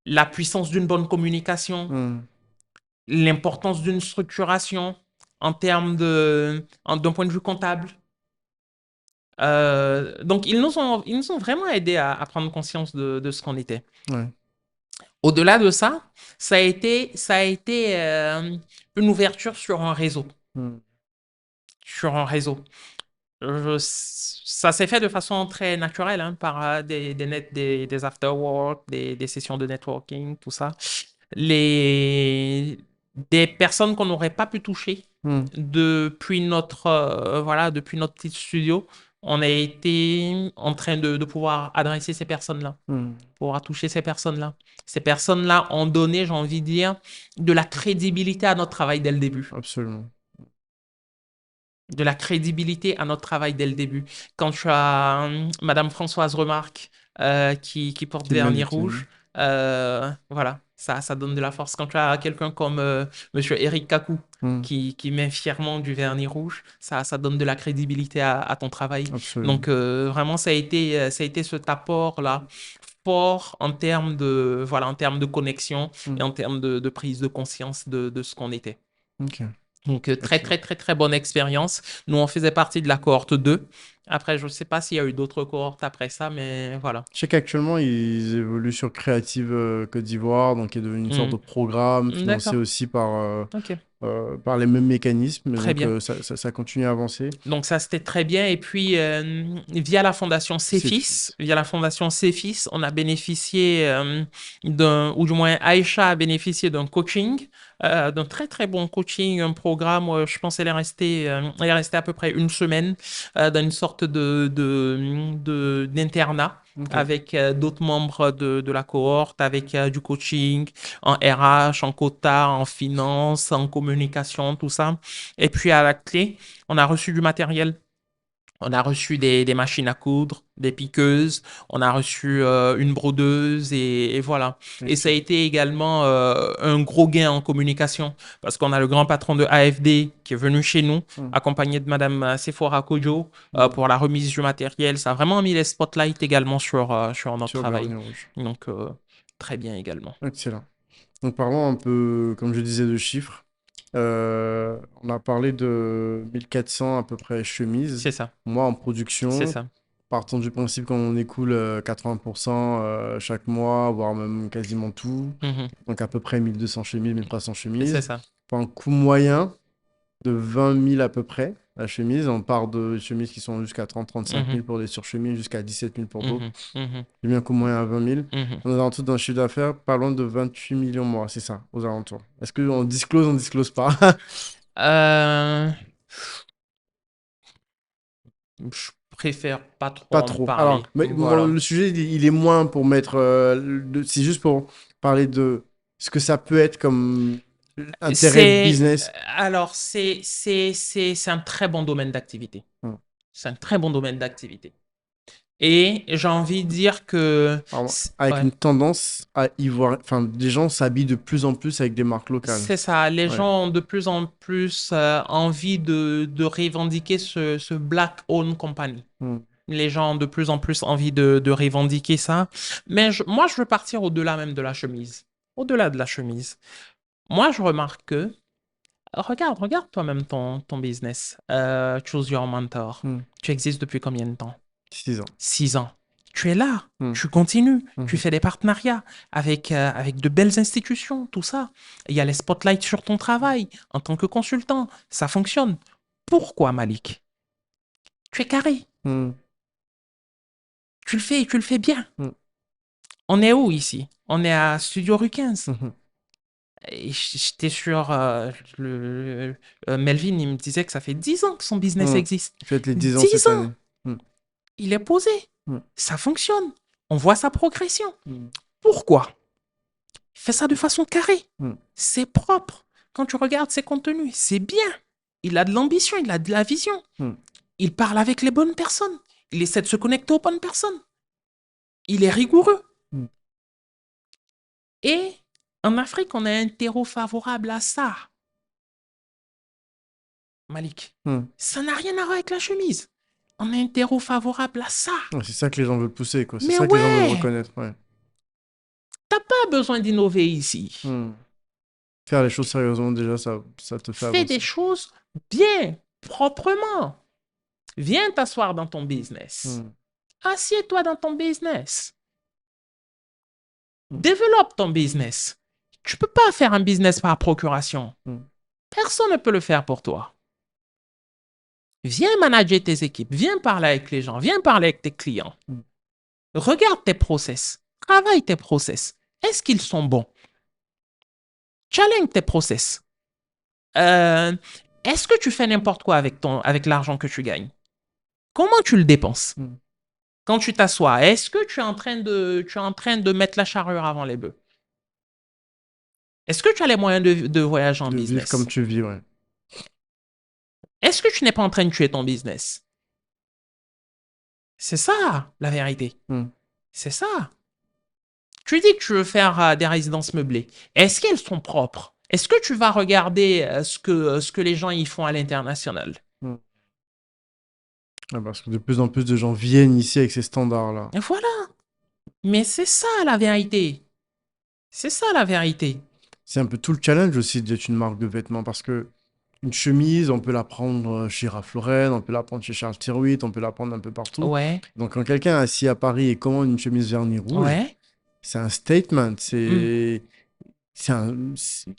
la puissance d'une bonne communication,
Hmm.
l'importance d'une structuration d'un point de vue comptable. Donc, ils nous ont vraiment aidés à prendre conscience de ce qu'on était.
Ouais.
Au-delà de ça, ça a été une ouverture sur un réseau.
Hmm.
Sur un réseau. Ça s'est fait de façon très naturelle, hein, par des after-work, des sessions de networking, tout ça. Des personnes qu'on n'aurait pas pu toucher
Hmm.
depuis notre petit studio, on a été en train de pouvoir adresser ces personnes-là,
Hmm.
pouvoir toucher ces personnes-là. Ces personnes-là ont donné, j'ai envie de dire, de la crédibilité à notre travail dès le début.
Absolument.
De la crédibilité à notre travail dès le début. Quand tu as Madame Françoise Remarque qui porte
Qui m'a
vernis
dit tenue.
rouge, voilà, ça donne de la force. Quand tu as quelqu'un comme Monsieur Eric Kakou
Hmm.
qui met fièrement du vernis rouge, ça donne de la crédibilité à ton travail.
Absolument.
Donc vraiment, ça a été cet apport-là fort en termes en termes de connexion
Hmm.
et en termes de prise de conscience de ce qu'on était.
Ok.
Donc, très,
Excellent.
très, très, très bonne expérience. Nous, on faisait partie de la cohorte 2. Après, je ne sais pas s'il y a eu d'autres cohortes après ça, mais voilà.
Je sais qu'actuellement, ils évoluent sur Creative Côte d'Ivoire, donc qui est devenu une sorte de
Hmm.
programme financé
D'accord.
aussi
OK.
par les mêmes mécanismes, et
Très
donc
bien.
ça continue à avancer.
Donc, ça, c'était très bien. Et puis,
C'est fils.
Via la fondation Cefis, on a bénéficié ou du moins Aïcha a bénéficié d'un coaching, d'un très, très bon coaching, un programme. Je pense elle est restée à peu près une semaine dans une sorte d'internat
Ok.
avec d'autres membres de la cohorte, avec du coaching en RH, en quota, en finance, en communication, tout ça. Et puis, à la clé, on a reçu du matériel. On a reçu des machines à coudre, des piqueuses, on a reçu une brodeuse et voilà. Et ça a
Ok.
été également un gros gain en communication parce qu'on a le grand patron de AFD qui est venu chez nous,
Hmm.
accompagné de Madame Sephora Kojo
Hmm.
pour la remise du matériel. Ça a vraiment mis les spotlights également sur notre
Sur
travail.
Bernier Rouge.
Donc, très bien également.
Excellent. Donc parlons un peu, comme je disais, de chiffres. On a parlé de 1400 à peu près chemises.
C'est ça,
Moi, en
c'est
production,
ça.
partons du principe qu'on écoule 80% chaque mois, voire même quasiment tout.
Mhm.
Donc à peu près 1200 chemises, 1300
C'est
chemises.
ça.
Pour un coût moyen de 20 000 à peu près, la chemise. On part de chemises qui sont jusqu'à 30-35
Mhm.
000 pour des surchemises, jusqu'à 17 000 pour d'autres.
Mhm. Mhm.
J'ai mis un coût moyen à 20 000.
Mhm.
On est en tout d'un chiffre d'affaires pas loin de 28 millions mois, c'est ça, aux alentours. Est-ce qu'on disclose, on disclose pas?
Euh, Je préfère pas trop
Pas
en
trop. Alors,
parler.
mais
Voilà.
le sujet, il est moins pour mettre. C'est juste pour parler de ce que ça peut être comme intérêt
C'est
business.
alors c'est un très bon domaine d'activité.
Hmm.
C'est un très bon domaine d'activité. Et j'ai envie de dire que
Alors, avec
ouais,
une tendance à y voir. Enfin, des gens s'habillent de plus en plus avec des marques locales.
c'est ça. Les
Ouais.
gens ont de plus en plus envie de revendiquer ce Black Owned Company.
Hmm.
Les gens ont de plus en plus envie de revendiquer ça. Mais moi, je veux partir au-delà même de la chemise. Au-delà de la chemise. Moi, je remarque que regarde toi-même ton business. Choose Your Mentor.
Hmm.
Tu existes depuis combien de temps?
6 ans.
6 ans. Tu es là,
Hmm.
tu continues, tu
Mhm.
fais des partenariats avec de belles institutions, tout ça. Il y a les spotlights sur ton travail en tant que consultant. Ça fonctionne. Pourquoi, Malik? Tu es carré.
Hmm.
Tu le fais bien.
Hmm.
On est où ici? On est à Studio Rue 15.
Mhm.
Et j'étais sur Melvin, il me disait que ça fait 10 ans que son business
Hmm.
existe.
Faites les 10 ans
10
cette
ans!
année. Hmm.
Il est posé.
Hmm.
Ça fonctionne. On voit sa progression.
Hmm.
Pourquoi? Il fait ça de façon carrée.
Hmm.
C'est propre. Quand tu regardes ses contenus, c'est bien. Il a de l'ambition, il a de la vision.
Hmm.
Il parle avec les bonnes personnes. Il essaie de se connecter aux bonnes personnes. Il est rigoureux.
Hmm.
Et en Afrique, on a un terreau favorable à ça. Malik,
Hmm.
ça n'a rien à voir avec la chemise. On a un terreau favorable à ça.
Ouais, c'est ça que les gens veulent pousser, quoi. C'est
Mais
ça que les gens veulent
ouais,
reconnaître, ouais.
t'as pas besoin d'innover ici.
Hmm. Faire les choses sérieusement, déjà, ça te fait
Fais des
avancer.
choses bien, proprement. Viens t'asseoir dans ton business.
Hmm.
Assieds-toi dans ton business.
Hmm.
Développe ton business. Tu peux pas faire un business par procuration.
Hmm.
Personne ne peut le faire pour toi. Viens manager tes équipes. Viens parler avec les gens. Viens parler avec tes clients.
Hmm.
Regarde tes process. Travaille tes process. Est-ce qu'ils sont bons? Challenge tes process. Est-ce que tu fais n'importe quoi avec l'argent que tu gagnes? Comment tu le dépenses?
Hmm.
Quand tu t'assois, est-ce que tu es en train de mettre la charrue avant les bœufs? Est-ce que tu as les moyens de voyager en
De vivre comme
business?
tu vis, ouais.
Est-ce que tu n'es pas en train de tuer ton business? C'est ça, la vérité.
Hmm.
C'est ça. Tu dis que tu veux faire des résidences meublées. Est-ce qu'elles sont propres? Est-ce que tu vas regarder ce que les gens y font à l'international?
Hmm. Ouais, parce que de plus en plus de gens viennent ici avec ces standards-là.
Et voilà. Mais c'est ça la vérité. C'est ça la vérité.
C'est un peu tout le challenge aussi d'être une marque de vêtements parce que une chemise, on peut la prendre chez Ralph Lauren, on peut la prendre chez Charles Tilbury, on peut la prendre un peu partout.
Ouais,
Donc quand quelqu'un est assis à Paris et commande une chemise vernis rouge,
ouais.
c'est un statement,
Hmm.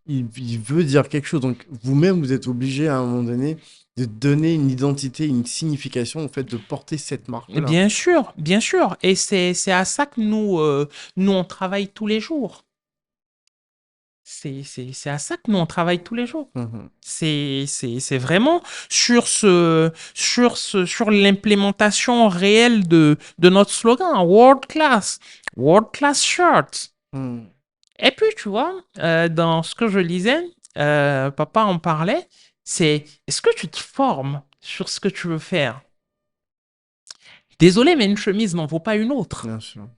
il veut dire quelque chose. Donc vous-même, vous êtes obligé à un moment donné de donner une identité, une signification au fait de porter cette marque-là.
Bien sûr, bien sûr. Et c'est à ça que nous, on travaille tous les jours. C'est à ça que nous, on travaille tous les jours.
Mhm.
C'est vraiment sur l'implémentation réelle de notre slogan, World Class Shirt.
Mhm.
Et puis, tu vois, dans ce que je lisais, papa en parlait, c'est est-ce que tu te formes sur ce que tu veux faire? Désolé, mais une chemise n'en vaut pas une autre.
Bien sûr.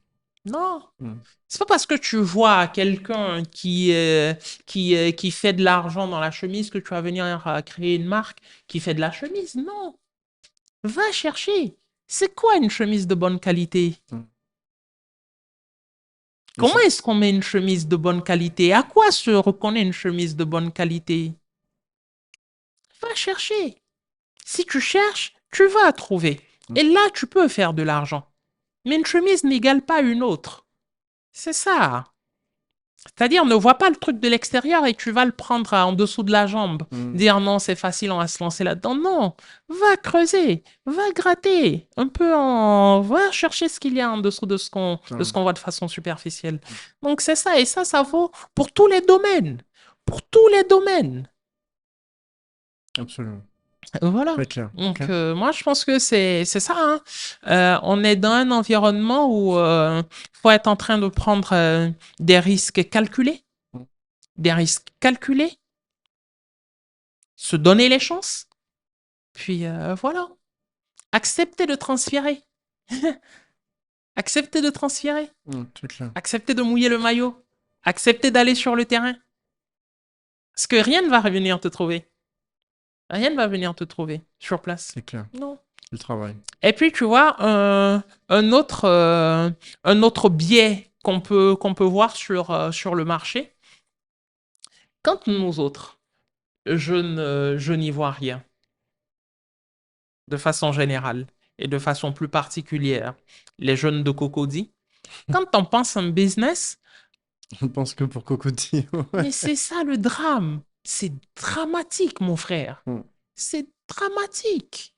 Non.
Mm.
C'est pas parce que tu vois quelqu'un qui fait de l'argent dans la chemise que tu vas venir créer une marque qui fait de la chemise. Non. Va chercher. C'est quoi une chemise de bonne qualité?
Mm. Et
Comment est-ce qu'on met une chemise de bonne qualité? À quoi se reconnaît une chemise de bonne qualité? Va chercher. Si tu cherches, tu vas trouver. Et là, tu peux faire de l'argent. Mais une chemise n'égale pas une autre. C'est ça. C'est-à-dire, ne vois pas le truc de l'extérieur et tu vas le prendre en dessous de la jambe. Dire non, c'est facile, on va se lancer là-dedans. Non, va creuser, va gratter, un peu va chercher ce qu'il y a en dessous de ce qu'on voit de façon superficielle. Donc c'est ça, et ça vaut pour tous les domaines. Pour tous les domaines.
Absolument.
Voilà.
Très clair.
Donc,
Ok.
moi, je pense que c'est ça. Hein. On est dans un environnement où il faut être en train de prendre des risques calculés. Des risques calculés. Se donner les chances. Puis voilà. Accepter de transférer. Accepter de transférer.
Très clair.
Accepter de mouiller le maillot. Accepter d'aller sur le terrain. Parce que rien ne va revenir te trouver. Rien ne va venir te trouver sur place.
C'est clair.
Non.
Le travail.
Et puis, tu vois, un autre biais qu'on peut voir sur le marché, quand nous autres, je n'y vois rien, de façon générale et de façon plus particulière, les jeunes de Cocody, quand on pense un business,
Je pense que pour Cocody.
mais c'est ça le drame. C'est dramatique, mon frère. C'est dramatique.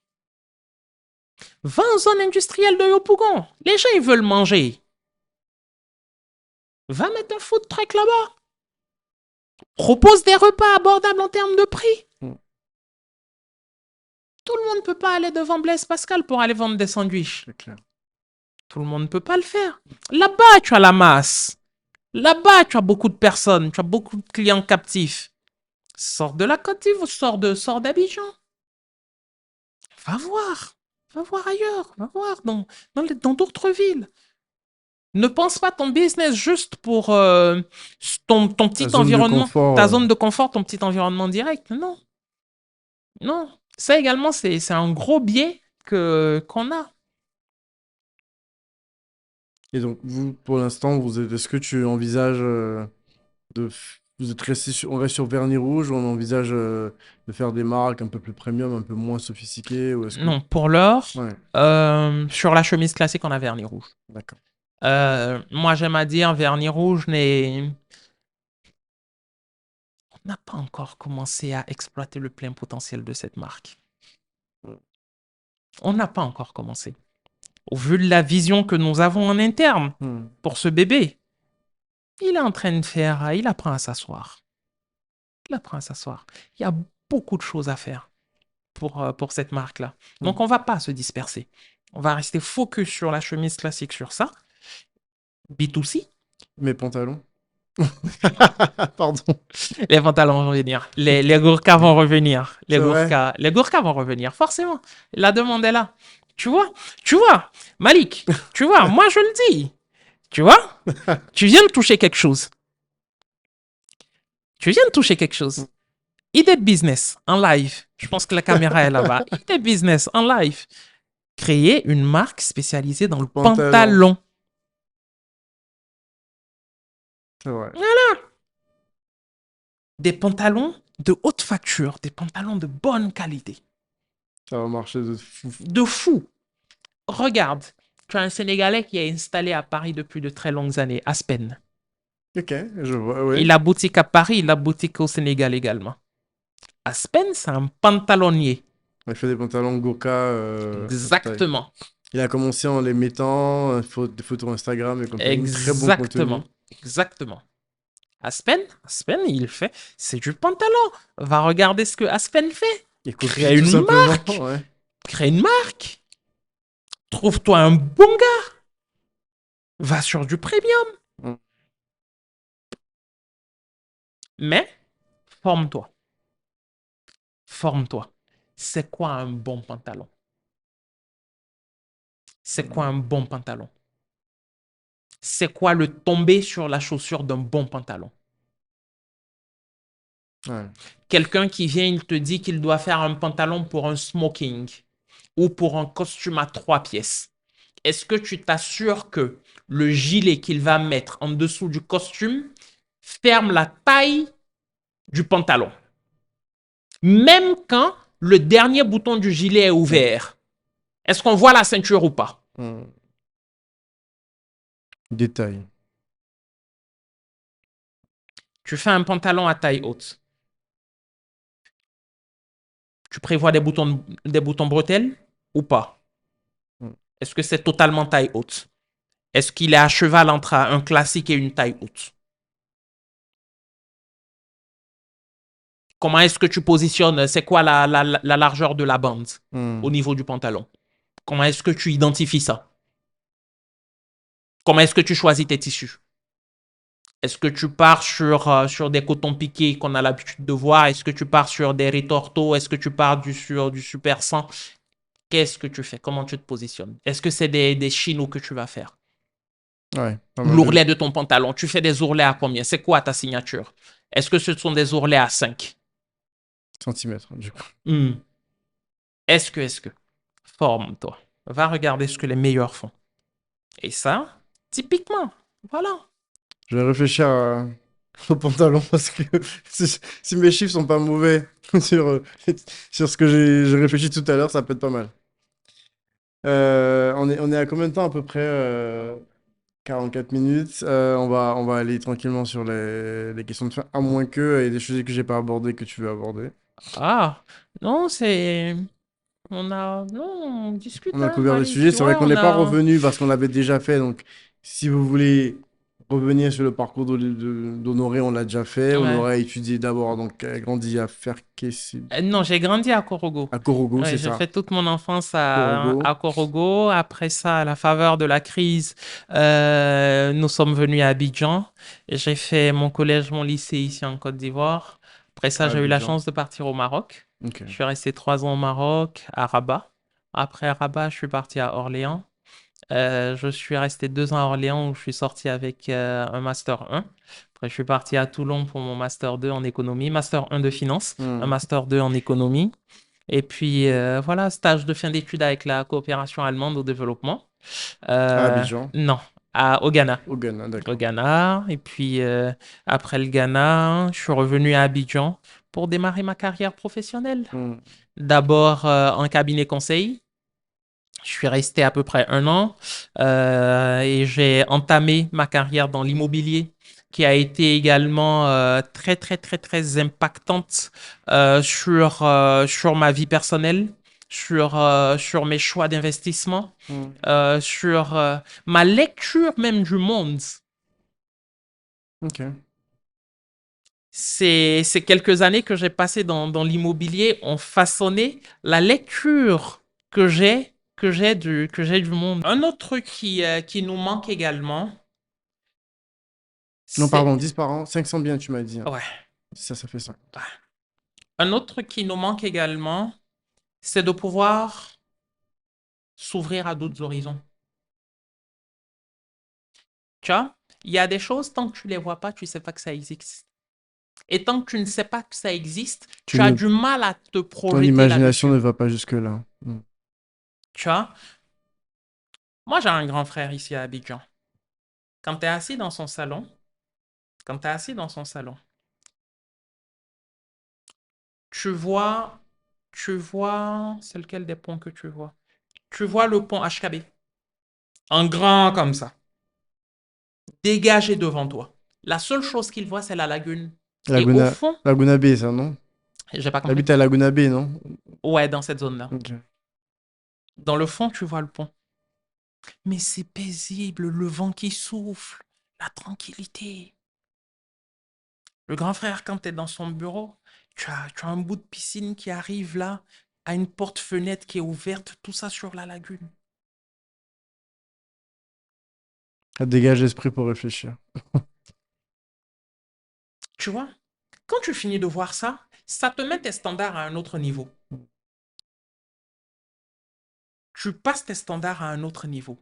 Va en zone industrielle de Yopougon. Les gens, ils veulent manger. Va mettre un food truck là-bas. Propose des repas abordables en termes de prix. Tout le monde ne peut pas aller devant Blaise Pascal pour aller vendre des sandwichs.
C'est clair.
Tout le monde ne peut pas le faire. Là-bas, tu as la masse. Là-bas, tu as beaucoup de personnes. Tu as beaucoup de clients captifs. Sors de la Côte d'Ivoire, sors d'Abidjan. Va voir. Va voir ailleurs. Va voir dans d'autres villes. Ne pense pas ton business juste pour ton petit environnement, ta zone de confort, ton petit environnement direct. Non. Non. Ça également, c'est un gros biais qu'on a.
Et donc, vous, pour l'instant, est-ce que tu envisages vous êtes on reste sur vernis rouge ou on envisage de faire des marques un peu plus premium, un peu moins sophistiquées ou est-ce que...
Non, pour l'heure,
Ouais,
sur la chemise classique, on a vernis rouge.
d'accord.
Moi, j'aime à dire, vernis rouge on n'a pas encore commencé à exploiter le plein potentiel de cette marque. On n'a pas encore commencé. Au vu de la vision que nous avons en interne pour ce bébé, il est en train de faire, il apprend à s'asseoir. Il apprend à s'asseoir. Il y a beaucoup de choses à faire pour cette marque-là. Donc, on ne va pas se disperser. On va rester focus sur la chemise classique, sur ça. B2C.
Mes pantalons. Pardon.
Les pantalons vont revenir. Les gourkas vont revenir. Les gourkas vont revenir, forcément. La demande est là. Tu vois, Malik, tu vois, moi je le dis. Tu vois, tu viens de toucher quelque chose. Idée de business en live. Je pense que la caméra est là-bas. Idée de business en live. Créer une marque spécialisée dans le pantalon.
C'est vrai.
Voilà. Des pantalons de haute facture, des pantalons de bonne qualité.
Ça va marcher de fou.
De fou. Regarde, tu as un Sénégalais qui est installé à Paris depuis de très longues années, Aspen.
Ok, je vois, oui.
Il a boutique à Paris, il a boutique au Sénégal également. Aspen, c'est un pantalonnier.
Il fait des pantalons Gurkha.
Exactement.
Il a commencé en les mettant, des photos Instagram et compagnie. Très bon contenu.
Exactement. Aspen, il fait, c'est du pantalon. Va regarder ce que Aspen fait. Crée une marque.
Ouais.
Crée une marque. Trouve-toi un bon gars. Va sur du premium. Mais, forme-toi. C'est quoi un bon pantalon? C'est quoi un bon pantalon? C'est quoi le tombé sur la chaussure d'un bon pantalon?
Ouais.
Quelqu'un qui vient, il te dit qu'il doit faire un pantalon pour un smoking ou pour un costume à 3 pièces. Est-ce que tu t'assures que le gilet qu'il va mettre en dessous du costume ferme la taille du pantalon? Même quand le dernier bouton du gilet est ouvert, est-ce qu'on voit la ceinture ou pas?
Détail.
Tu fais un pantalon à taille haute. Tu prévois des boutons bretelles ou pas?
Mm.
Est-ce que c'est totalement taille haute? Est-ce qu'il est à cheval entre un classique et une taille haute? Comment est-ce que tu positionnes? C'est quoi la largeur de la bande au niveau du pantalon? Comment est-ce que tu identifies ça? Comment est-ce que tu choisis tes tissus? Est-ce que tu pars sur des cotons piqués qu'on a l'habitude de voir? Est-ce que tu pars sur des ritortos? Est-ce que tu pars sur du super 100? Qu'est-ce que tu fais? Comment tu te positionnes? Est-ce que c'est des chinos que tu vas faire?
Ouais, pas mal de
L'ourlet de ton pantalon, tu fais des ourlets à combien? C'est quoi ta signature? Est-ce que ce sont des ourlets à 5?
centimètres, du coup.
Est-ce que? Forme-toi. Va regarder ce que les meilleurs font. Et ça, typiquement, voilà.
Je vais réfléchir au pantalon parce que si mes chiffres sont pas mauvais sur ce que j'ai réfléchi tout à l'heure, ça peut être pas mal. On est à combien de temps à peu près? 4 minutes. On va aller tranquillement sur les questions de fin, à moins que il y ait des choses que j'ai pas abordées que tu veux aborder.
Ah, non, c'est... Non, on discute,
On a
hein,
couvert le
Malik.
sujet. C'est
Ouais,
vrai qu'on
on
n'est pas
a...
revenu parce qu'on l'avait déjà fait. Donc, si vous voulez revenir sur le parcours d'Honoré, on l'a déjà fait.
Ouais.
Honoré a étudié d'abord, donc a grandi à Ferkessi,
Non, j'ai grandi à Korogo.
à Korogo,
Ouais,
c'est
j'ai
ça.
fait toute mon enfance
Korogo.
à Korogo. Après ça, à la faveur de la crise, nous sommes venus à Abidjan. J'ai fait mon collège, mon lycée ici en Côte d'Ivoire. Après ça,
À
j'ai eu la
Abidjan.
chance de partir au Maroc.
Ok.
Je suis resté 3 ans au Maroc, à Rabat. Après Rabat, je suis parti à Orléans. Je suis resté 2 ans à Orléans où je suis sorti avec un Master 1. Après, je suis parti à Toulon pour mon Master 2 en économie, Master 1 de finance, un
Hmm.
Master 2 en économie. Et puis voilà, stage de fin d'études avec la coopération allemande au développement.
À Abidjan.
Non, au Ghana.
Au Ghana,
Au
d'accord.
Ghana. Et puis après le Ghana, je suis revenu à Abidjan pour démarrer ma carrière professionnelle.
Hmm.
D'abord en cabinet conseil. Je suis resté à peu près 1 an et j'ai entamé ma carrière dans l'immobilier qui a été également très, très, très, très impactante sur ma vie personnelle, sur mes choix d'investissement,
Hmm.
sur ma lecture même du monde.
Ok.
Ces quelques années que j'ai passées dans l'immobilier ont façonné la lecture que j'ai du monde. Un autre truc qui nous manque également,
Non, pardon,
c'est
10 par an. 500 biens, tu m'as dit, hein.
ouais,
Ça fait ça.
ouais. Un autre truc qui nous manque également, c'est de pouvoir s'ouvrir à d'autres horizons. Tu vois, il y a des choses, tant que tu les vois pas, tu sais pas que ça existe. Et tant que tu ne sais pas que ça existe,
Tu
tu as
ne...
du mal à te
Ton
projeter
imagination
là-dessus.
ne va pas jusque-là. Hmm.
Tu vois, moi j'ai un grand frère ici à Abidjan. Quand tu es assis dans son salon, quand tu es assis dans son salon, tu vois, c'est lequel des ponts que tu vois? Tu vois le pont HKB, en grand comme ça, dégagé devant toi. La seule chose qu'il voit, c'est la lagune. Et au
Laguna...
fond,
Laguna Bay, ça, non?
j'ai pas compris.
T'habites à Laguna Bay, non?
Ouais, dans cette zone-là.
Ok.
Dans le fond, tu vois le pont. Mais c'est paisible, le vent qui souffle, la tranquillité. Le grand frère, quand tu es dans son bureau, tu as un bout de piscine qui arrive là, à une porte-fenêtre qui est ouverte, tout ça sur la lagune.
Ça dégage l'esprit pour réfléchir.
Tu vois, quand tu finis de voir ça, ça te met tes standards à un autre niveau. tu passes tes standards à un autre niveau.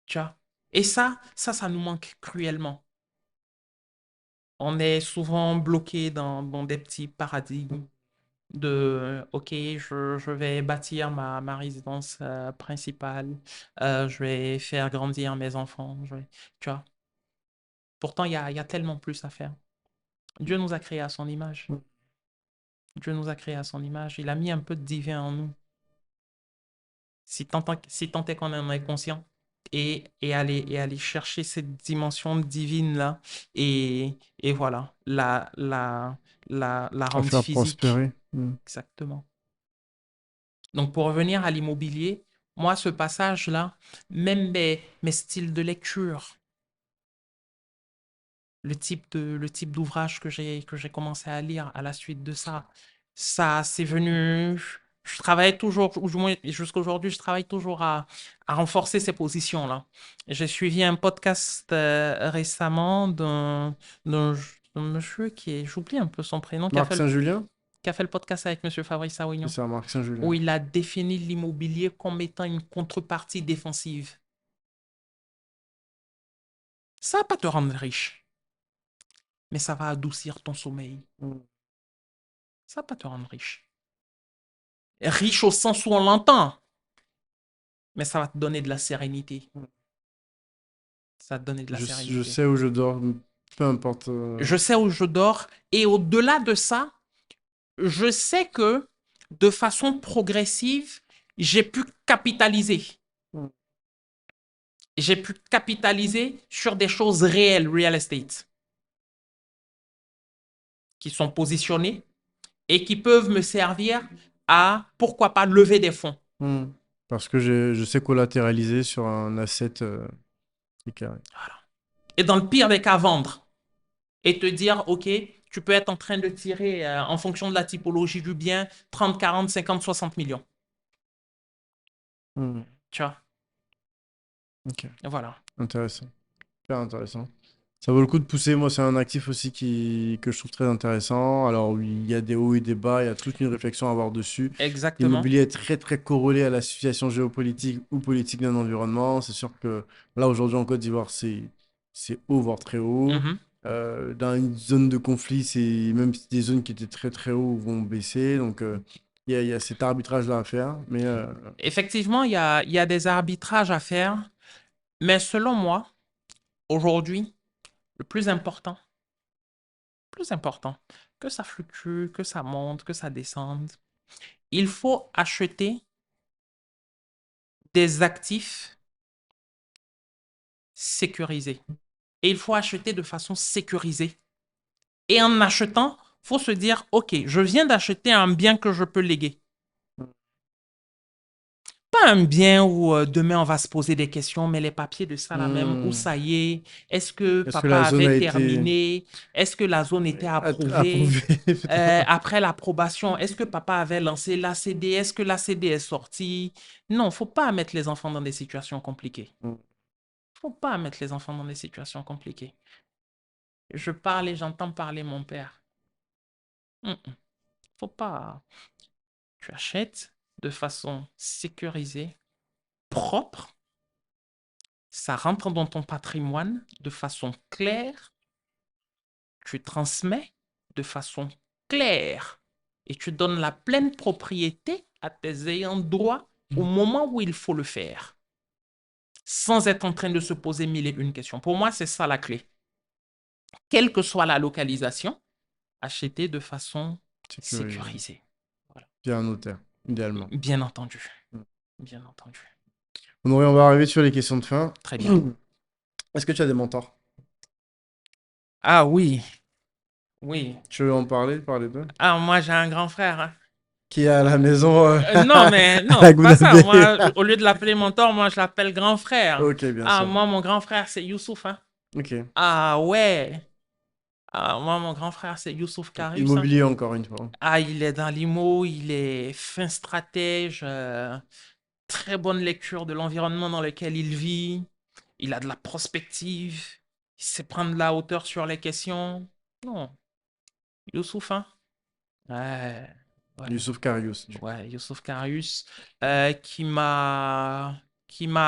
Tu vois? Et ça nous manque cruellement. On est souvent bloqué dans des petits paradigmes de, OK, je vais bâtir ma résidence principale, je vais faire grandir mes enfants, tu vois. Pourtant, il y a tellement plus à faire. Dieu nous a créés à son image. Dieu nous a créés à son image. Il a mis un peu de divin en nous. Si tant est qu'on en est conscient. Et aller chercher cette dimension divine-là. Et voilà, la
À
rendre
faire
physique.
prospérer.
Exactement. Donc, pour revenir à l'immobilier, moi, ce passage-là, même mes styles de lecture, le type d'ouvrage que j'ai commencé à lire à la suite de ça, c'est venu. Je travaille toujours, ou du moins jusqu'à aujourd'hui, je travaille toujours à renforcer ces positions-là. J'ai suivi un podcast récemment d'un monsieur j'oublie un peu son prénom,
Marc Saint-Julien?
qui a fait le podcast avec monsieur Fabrice
C'est
Awignon,
ça, Marc Saint-Julien.
où il a défini l'immobilier comme étant une contrepartie défensive. Ça va pas te rendre riche, mais ça va adoucir ton sommeil.
Mm.
Ça va pas te rendre riche. Riche au sens où on l'entend, mais ça va te donner de la sérénité. Ça va te donner de la
Je
sérénité.
sais où je dors, peu importe.
Je sais où je dors, et au-delà de ça, je sais que de façon progressive, j'ai pu capitaliser.
Mm.
J'ai pu capitaliser sur des choses réelles, real estate, qui sont positionnées et qui peuvent me servir à, pourquoi pas, lever des fonds.
Mm. Parce que je sais collatéraliser sur un asset qui est carré.
Voilà. Et dans le pire des cas, vendre. Et te dire, OK, tu peux être en train de tirer, en fonction de la typologie du bien, 30, 40, 50, 60 millions.
Mm.
Tu vois?
Ok,
Voilà.
intéressant. Super intéressant. Ça vaut le coup de pousser. Moi, c'est un actif aussi que je trouve très intéressant. Alors, oui, il y a des hauts et des bas, il y a toute une réflexion à avoir dessus.
Exactement.
L'immobilier est très, très corrélé à la situation géopolitique ou politique d'un environnement. C'est sûr que là, aujourd'hui, en Côte d'Ivoire, c'est haut, voire très haut.
Mhm.
Dans une zone de conflit, c'est même des zones qui étaient très, très hauts vont baisser. Donc, il y a cet arbitrage-là à faire. Mais
Effectivement, il y a des arbitrages à faire, mais selon moi, aujourd'hui, le plus important, que ça fluctue, que ça monte, que ça descende, il faut acheter des actifs sécurisés. Et il faut acheter de façon sécurisée. Et en achetant, il faut se dire, OK, je viens d'acheter un bien que je peux léguer. Pas un bien où demain on va se poser des questions, mais les papiers de ça là même, où
hmm,
ça y est, est-ce que
est-ce que
papa
la zone a
avait
été
terminé, est-ce que la zone était approuvée.
approuvée?
Après l'approbation, est-ce que papa avait lancé l'ACD, est-ce que l'ACD est sorti. Non, faut pas mettre les enfants dans des situations compliquées.
Hmm.
Faut pas mettre les enfants dans des situations compliquées. Je parle et j'entends parler mon père. Faut pas. Tu achètes de façon sécurisée, propre, ça rentre dans ton patrimoine de façon claire, tu transmets de façon claire et tu donnes la pleine propriété à tes ayants droit au moment où il faut le faire, sans être en train de se poser mille et une questions. Pour moi, c'est ça la clé. Quelle que soit la localisation, acheter de façon
Sécurisé.
sécurisée. Voilà.
Via un notaire, idéalement.
Bien entendu.
Hmm.
Bien entendu.
Honoré, on va arriver sur les questions de fin.
Très bien.
Est-ce que tu as des mentors?
Ah oui, oui.
Tu veux en parler, parler d'eux?
Ah, moi, j'ai un grand frère, hein.
Qui est à la maison
Non, mais
à
non,
la
pas ça.
Gounabé.
Moi, au lieu de l'appeler mentor, moi, je l'appelle grand frère.
Ok, bien
Ah,
sûr.
moi, mon grand frère, c'est Youssouf, hein.
Ok.
Ah ouais. Ah, moi, mon grand frère, c'est Youssouf Karius, hein.
Immobilier, encore une fois.
Ah, il est dans l'IMO, il est fin stratège, très bonne lecture de l'environnement dans lequel il vit. Il a de la prospective. Il sait prendre de la hauteur sur les questions. Non, Youssouf, hein. Ouais, Ouais,
Youssouf Karius, du coup.
ouais, Youssouf Karius, qui m'a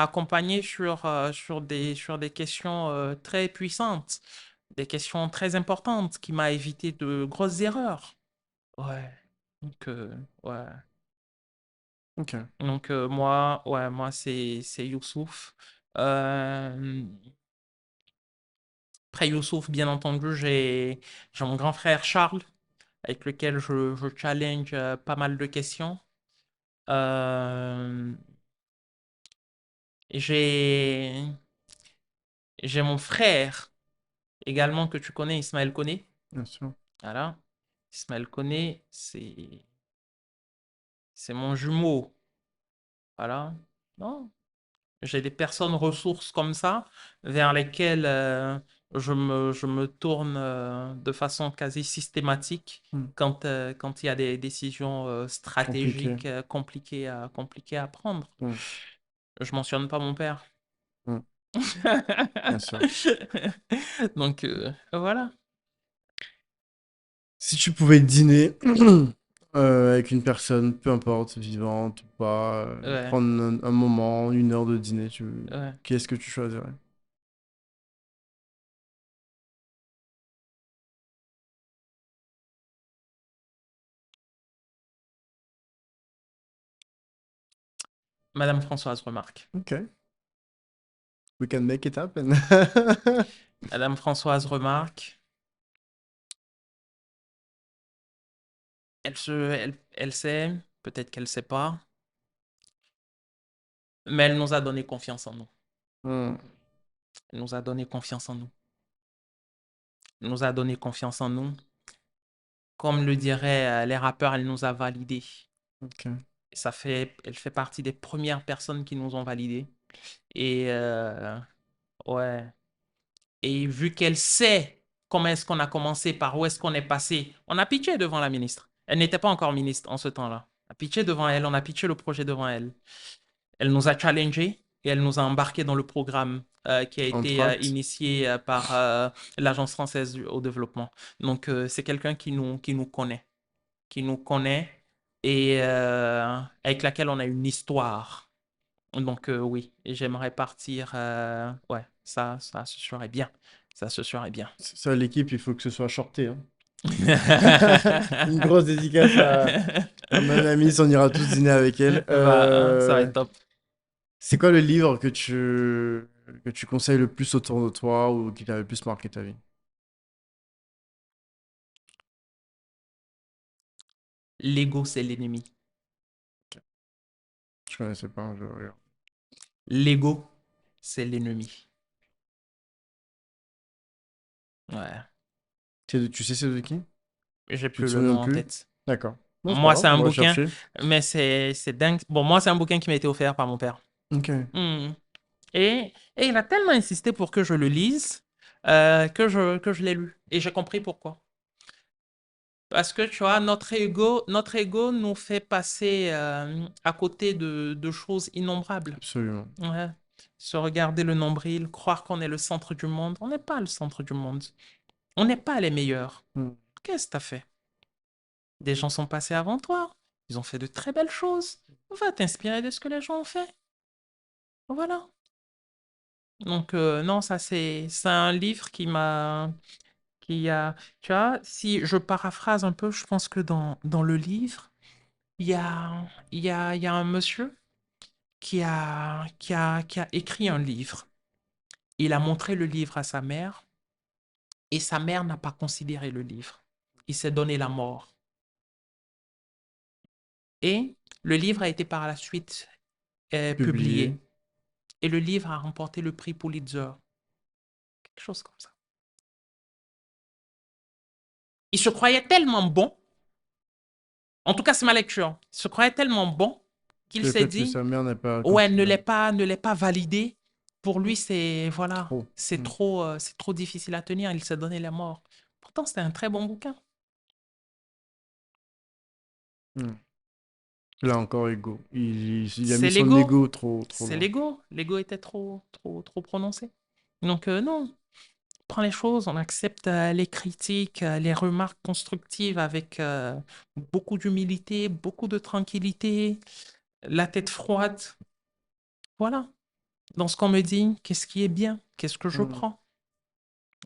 accompagné sur des questions très puissantes, des questions très importantes, qui m'a évité de grosses erreurs. Ouais. Donc, ouais.
Ok.
Donc moi, ouais, moi c'est Youssouf. Euh, Après Youssouf, bien entendu, j'ai mon grand frère Charles, avec lequel je challenge pas mal de questions. Euh, j'ai j'ai mon frère également que tu connais, Ismaël Koné.
Bien sûr.
Voilà. Ismaël Koné, c'est mon jumeau. Voilà. Non, j'ai des personnes ressources comme ça vers lesquelles je me tourne de façon quasi systématique
Hmm.
quand il y a des décisions
Compliqué.
stratégiques compliquées à prendre.
Hmm.
Je mentionne pas mon père.
Hmm. Bien sûr.
Donc voilà.
Si tu pouvais dîner avec une personne, peu importe, vivante ou pas,
Ouais,
prendre un moment, 1 heure de dîner,
ouais.
qui est-ce que tu choisirais?
Madame Françoise Remarque.
Ok. We can make it happen.
Madame Françoise Remarque, elle sait, peut-être qu'elle sait pas, mais elle nous a donné confiance en nous.
Hmm.
Elle nous a donné confiance en nous. Elle nous a donné confiance en nous. Comme le diraient les rappeurs, elle nous a validés.
Ok.
Et elle fait partie des premières personnes qui nous ont validés. Et ouais. Et vu qu'elle sait comment est-ce qu'on a commencé, par où est-ce qu'on est passé, on a pitché devant la ministre. Elle n'était pas encore ministre en ce temps-là. On a pitché devant elle, on a pitché le projet devant elle. Elle nous a challengés et elle nous a embarqués dans le programme qui a
En
été
tract.
initié par l'Agence française au développement. Donc, c'est quelqu'un qui nous connaît et avec laquelle on a une histoire. Donc, oui, et j'aimerais partir. Ouais, ça se serait bien. Ça se serait bien.
Ça, l'équipe, il faut que ce soit shorté, hein. Une grosse dédicace à ma mamie, on ira tous dîner avec elle.
Ça va être top.
C'est quoi le livre que tu conseilles le plus autour de toi ou qui t'a le plus marqué ta vie?
L'ego, c'est l'ennemi.
Je connaissais pas, je regarde.
L'ego, c'est l'ennemi. Ouais.
Tu sais c'est de qui?
J'ai
Tu
plus
te
le nom
souviens
en
plus?
tête.
D'accord. Non, c'est pas
Moi, c'est
grave,
un
on va
bouquin,
chercher.
mais c'est dingue. Bon, moi, c'est un bouquin qui m'a été offert par mon père.
Ok.
Hmm. Et il a tellement insisté pour que je le lise que je l'ai lu. Et j'ai compris pourquoi. Parce que tu vois, notre ego nous fait passer à côté de choses innombrables.
Absolument.
Ouais. Se regarder le nombril, croire qu'on est le centre du monde. On n'est pas le centre du monde. On n'est pas les meilleurs.
Hmm.
Qu'est-ce que tu as fait? Des gens sont passés avant toi. Ils ont fait de très belles choses. Va t'inspirer de ce que les gens ont fait. Voilà. Donc, non, ça, c'est un livre qui a, tu vois, si je paraphrase un peu, je pense que dans le livre, il y a un monsieur qui a écrit un livre. Il a montré le livre à sa mère et sa mère n'a pas considéré le livre. Il s'est donné la mort. Et le livre a été par la suite
Publié.
publié. Et le livre a remporté le prix Pulitzer. Quelque chose comme ça. Il se croyait tellement bon, en tout cas c'est ma lecture, il se croyait tellement bon qu'il
Que le
s'est
fait que
dit,
sa mère n'a pas
ouais,
considéré.
ne l'est pas validé. Pour lui, c'est, voilà,
Trop. Hmm.
c'est trop difficile à tenir. Il s'est donné la mort. Pourtant, c'était un très bon bouquin.
Hmm. Là encore, ego. Il a mis
C'est
son
l'ego.
ego trop
C'est
loin.
l'ego. L'ego était trop prononcé. Donc, non. prend les choses, on accepte les critiques, les remarques constructives avec beaucoup d'humilité, beaucoup de tranquillité, la tête froide. Voilà. Dans ce qu'on me dit, qu'est-ce qui est bien? Qu'est-ce que je
Hmm.
prends?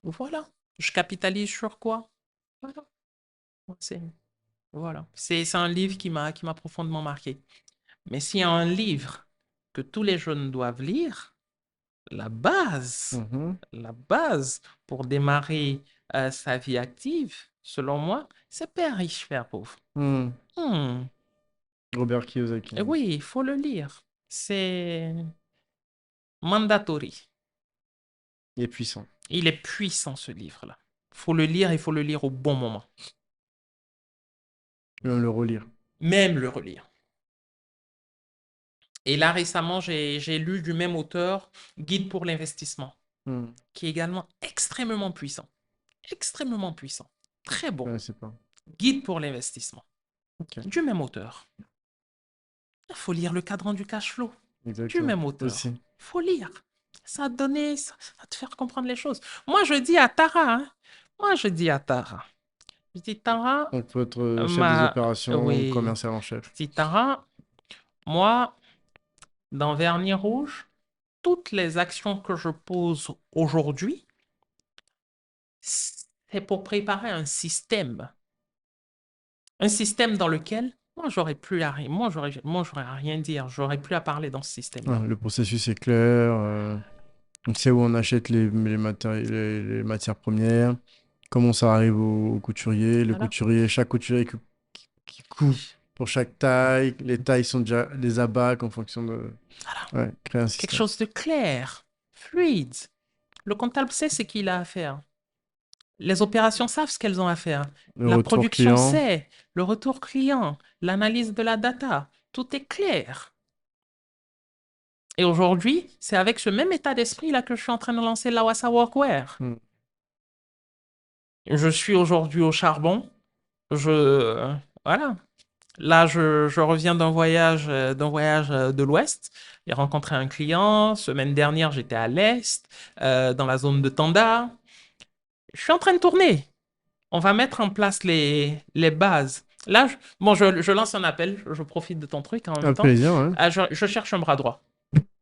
Voilà. Je capitalise sur quoi? Voilà. C'est, voilà. C'est un livre qui m'a profondément marqué. Mais s'il y a un livre que tous les jeunes doivent lire, la base,
Mhm.
la base pour démarrer sa vie active, selon moi, c'est Père riche, Père pauvre.
Hmm.
Hmm.
Robert Kiyosaki.
Et oui, il faut le lire. C'est mandatory.
Il est puissant.
Il est puissant, ce livre-là. Il faut le lire, il faut le lire au bon moment.
Même le relire.
Même le relire. Et là, récemment, j'ai lu du même auteur, Guide pour l'investissement,
Hmm.
qui est également extrêmement puissant. Extrêmement puissant. Très
Je
bon.
connaissais pas.
Guide pour l'investissement.
Ok.
Du même auteur. Il faut lire Le cadran du cash flow. Du
Exactement.
même auteur.
Aussi.
Il faut lire. Ça va ça va te faire comprendre les choses. Moi, je dis à Tara, hein, moi, je dis à Tara, je dis Tara,
Donc, votre chef des
ma,
opérations,
oui,
commercial en chef.
je dis Tara, moi, dans Vernis Rouge, toutes les actions que je pose aujourd'hui, c'est pour préparer un système. Un système dans lequel moi, j'aurais plus à rien, moi, j'aurais à rien dire. J'aurais plus à parler dans ce
Ouais,
système-là.
le processus est clair. On sait où on achète les matières premières. Comment ça arrive au couturier. Le
Voilà.
couturier, chaque couturier qui coupe pour chaque taille. Les tailles sont déjà les abacs en fonction de.
Voilà.
Ouais, créer un
Quelque
système.
chose de clair, fluide. Le comptable sait ce qu'il a à faire. Les opérations savent ce qu'elles ont à faire.
Le
La
retour
production
client.
sait. Le retour client, l'analyse de la data. Tout est clair. Et aujourd'hui, c'est avec ce même état d'esprit-là que je suis en train de lancer Lawasa Workwear.
Hmm.
Je suis aujourd'hui au charbon. Voilà. Là, je reviens d'un voyage de l'Ouest. J'ai rencontré un client. Semaine dernière, j'étais à l'Est, dans la zone de Tanda. Je suis en train de tourner. On va mettre en place les bases. Là, je lance un appel. Je profite de ton truc en même
Un
temps.
plaisir, ouais.
Je cherche un bras droit.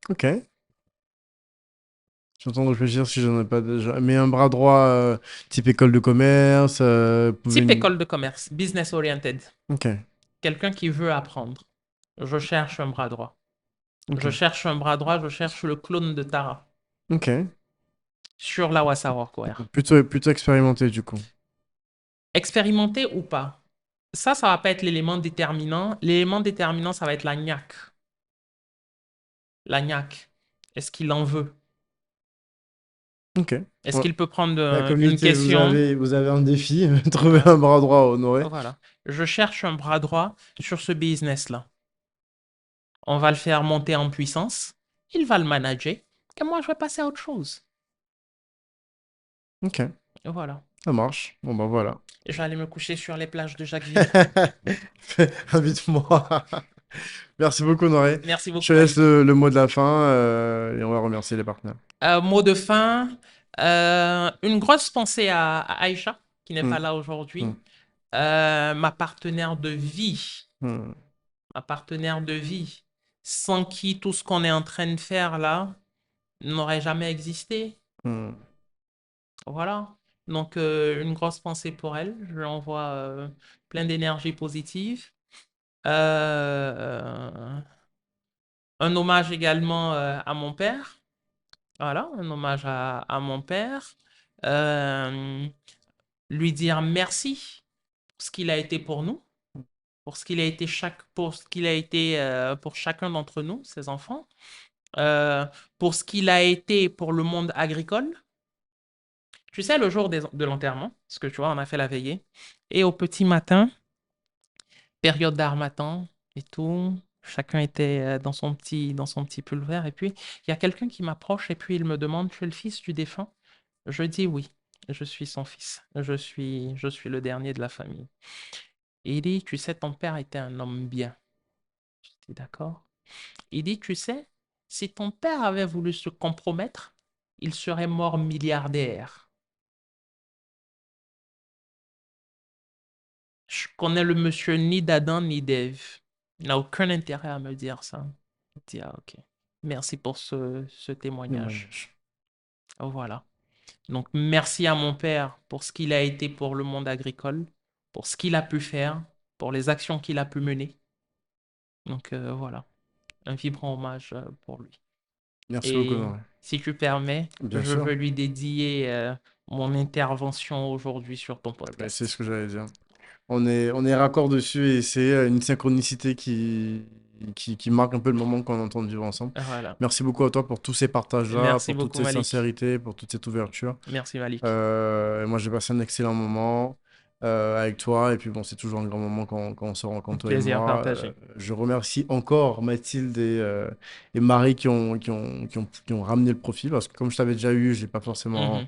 Ok. Je suis en train de réfléchir si j'en ai pas déjà. Mais un bras droit type école de commerce.
Type école de commerce, business oriented.
Ok.
Quelqu'un qui veut apprendre. Je cherche un bras droit.
Ok.
Je cherche un bras droit. Je cherche le clone de Tara
Ok.
sur la Wassa Workwear.
Plutôt expérimenté du coup.
Expérimenté ou pas? Ça va pas être l'élément déterminant. L'élément déterminant, ça va être la gnaque. La gnaque. Est-ce qu'il en veut?
Ok.
Est-ce
Ouais.
qu'il peut prendre
La
une
communauté,
question?
vous avez un défi, trouver
Voilà.
un bras droit à honorer.
Voilà. Je cherche un bras droit sur ce business-là. On va le faire monter en puissance. Il va le manager. Et moi, je vais passer à autre chose.
Ok,
Et voilà.
ça marche. Bon bah voilà.
Et je vais aller me coucher sur les plages de Jacquesville.
Invite-moi. Merci beaucoup, Honoré.
Merci
Je te
beaucoup,
laisse
Malik.
le mot de la fin et on va remercier les partenaires.
Mot de fin. Une grosse pensée à Aïcha, qui n'est
Hmm,
pas là
hmm,
aujourd'hui. Ma partenaire de vie.
hmm,
Ma partenaire de vie. Sans qui tout ce qu'on est en train de faire là n'aurait jamais existé.
hmm.
Voilà. Donc, une grosse pensée pour elle. Je lui envoie plein d'énergie positive. Euh, un hommage également à mon père. Voilà, un hommage à mon père. Euh, lui dire merci pour ce qu'il a été pour nous, pour ce qu'il a été pour chacun d'entre nous, ses enfants, euh, pour ce qu'il a été pour le monde agricole. Tu sais, le jour de l'enterrement, parce que tu vois, on a fait la veillée, et au petit matin, période d'harmattan et tout, chacun était dans son petit pull vert, et puis il y a quelqu'un qui m'approche, et puis il me demande, tu es le fils du défunt? Je dis oui, je suis son fils, je suis le dernier de la famille. Et il dit, tu sais, ton père était un homme bien. Je dis d'accord. Il dit, tu sais, si ton père avait voulu se compromettre, il serait mort milliardaire. Je connais le monsieur ni d'Adam ni d'Ève. Il n'a aucun intérêt à me dire ça. Je dis, ah, ok. Merci pour ce témoignage.
Témoignage.
Voilà. Donc, merci à mon père pour ce qu'il a été pour le monde agricole, pour ce qu'il a pu faire, pour les actions qu'il a pu mener. Donc, voilà. Un vibrant hommage pour lui.
Merci beaucoup,
Et
Nori.
si tu permets,
Bien
je
sûr.
veux lui dédier mon intervention aujourd'hui sur ton
Ben, c'est
podcast.
ce que j'allais dire. On est raccord dessus et c'est une synchronicité qui marque un peu le moment qu'on entend vivre ensemble.
Voilà.
Merci beaucoup à toi pour tous ces partages-là,
Merci
pour toute
beaucoup,
cette
Malik.
sincérité, pour toute cette ouverture.
Merci, Malik.
Et moi, j'ai passé un excellent moment avec toi. Et puis, bon, c'est toujours un grand moment quand on se rencontre, toi et
Plaisir
moi.
partagé.
Je remercie encore Mathilde et Marie qui ont ramené le profil. Parce que comme je t'avais déjà eu, je n'ai pas forcément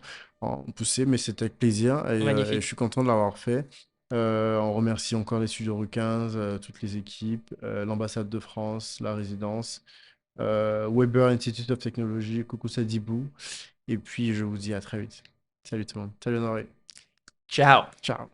Mhm.
poussé, mais c'était avec plaisir. Et je
Magnifique.
suis content de l'avoir fait. On remercie encore les studios Rue 15, toutes les équipes, l'ambassade de France, la résidence, Weber Institute of Technology, coucou Sadibou. Et puis, je vous dis à très vite. Salut tout le monde. Salut Honoré.
Ciao.
Ciao.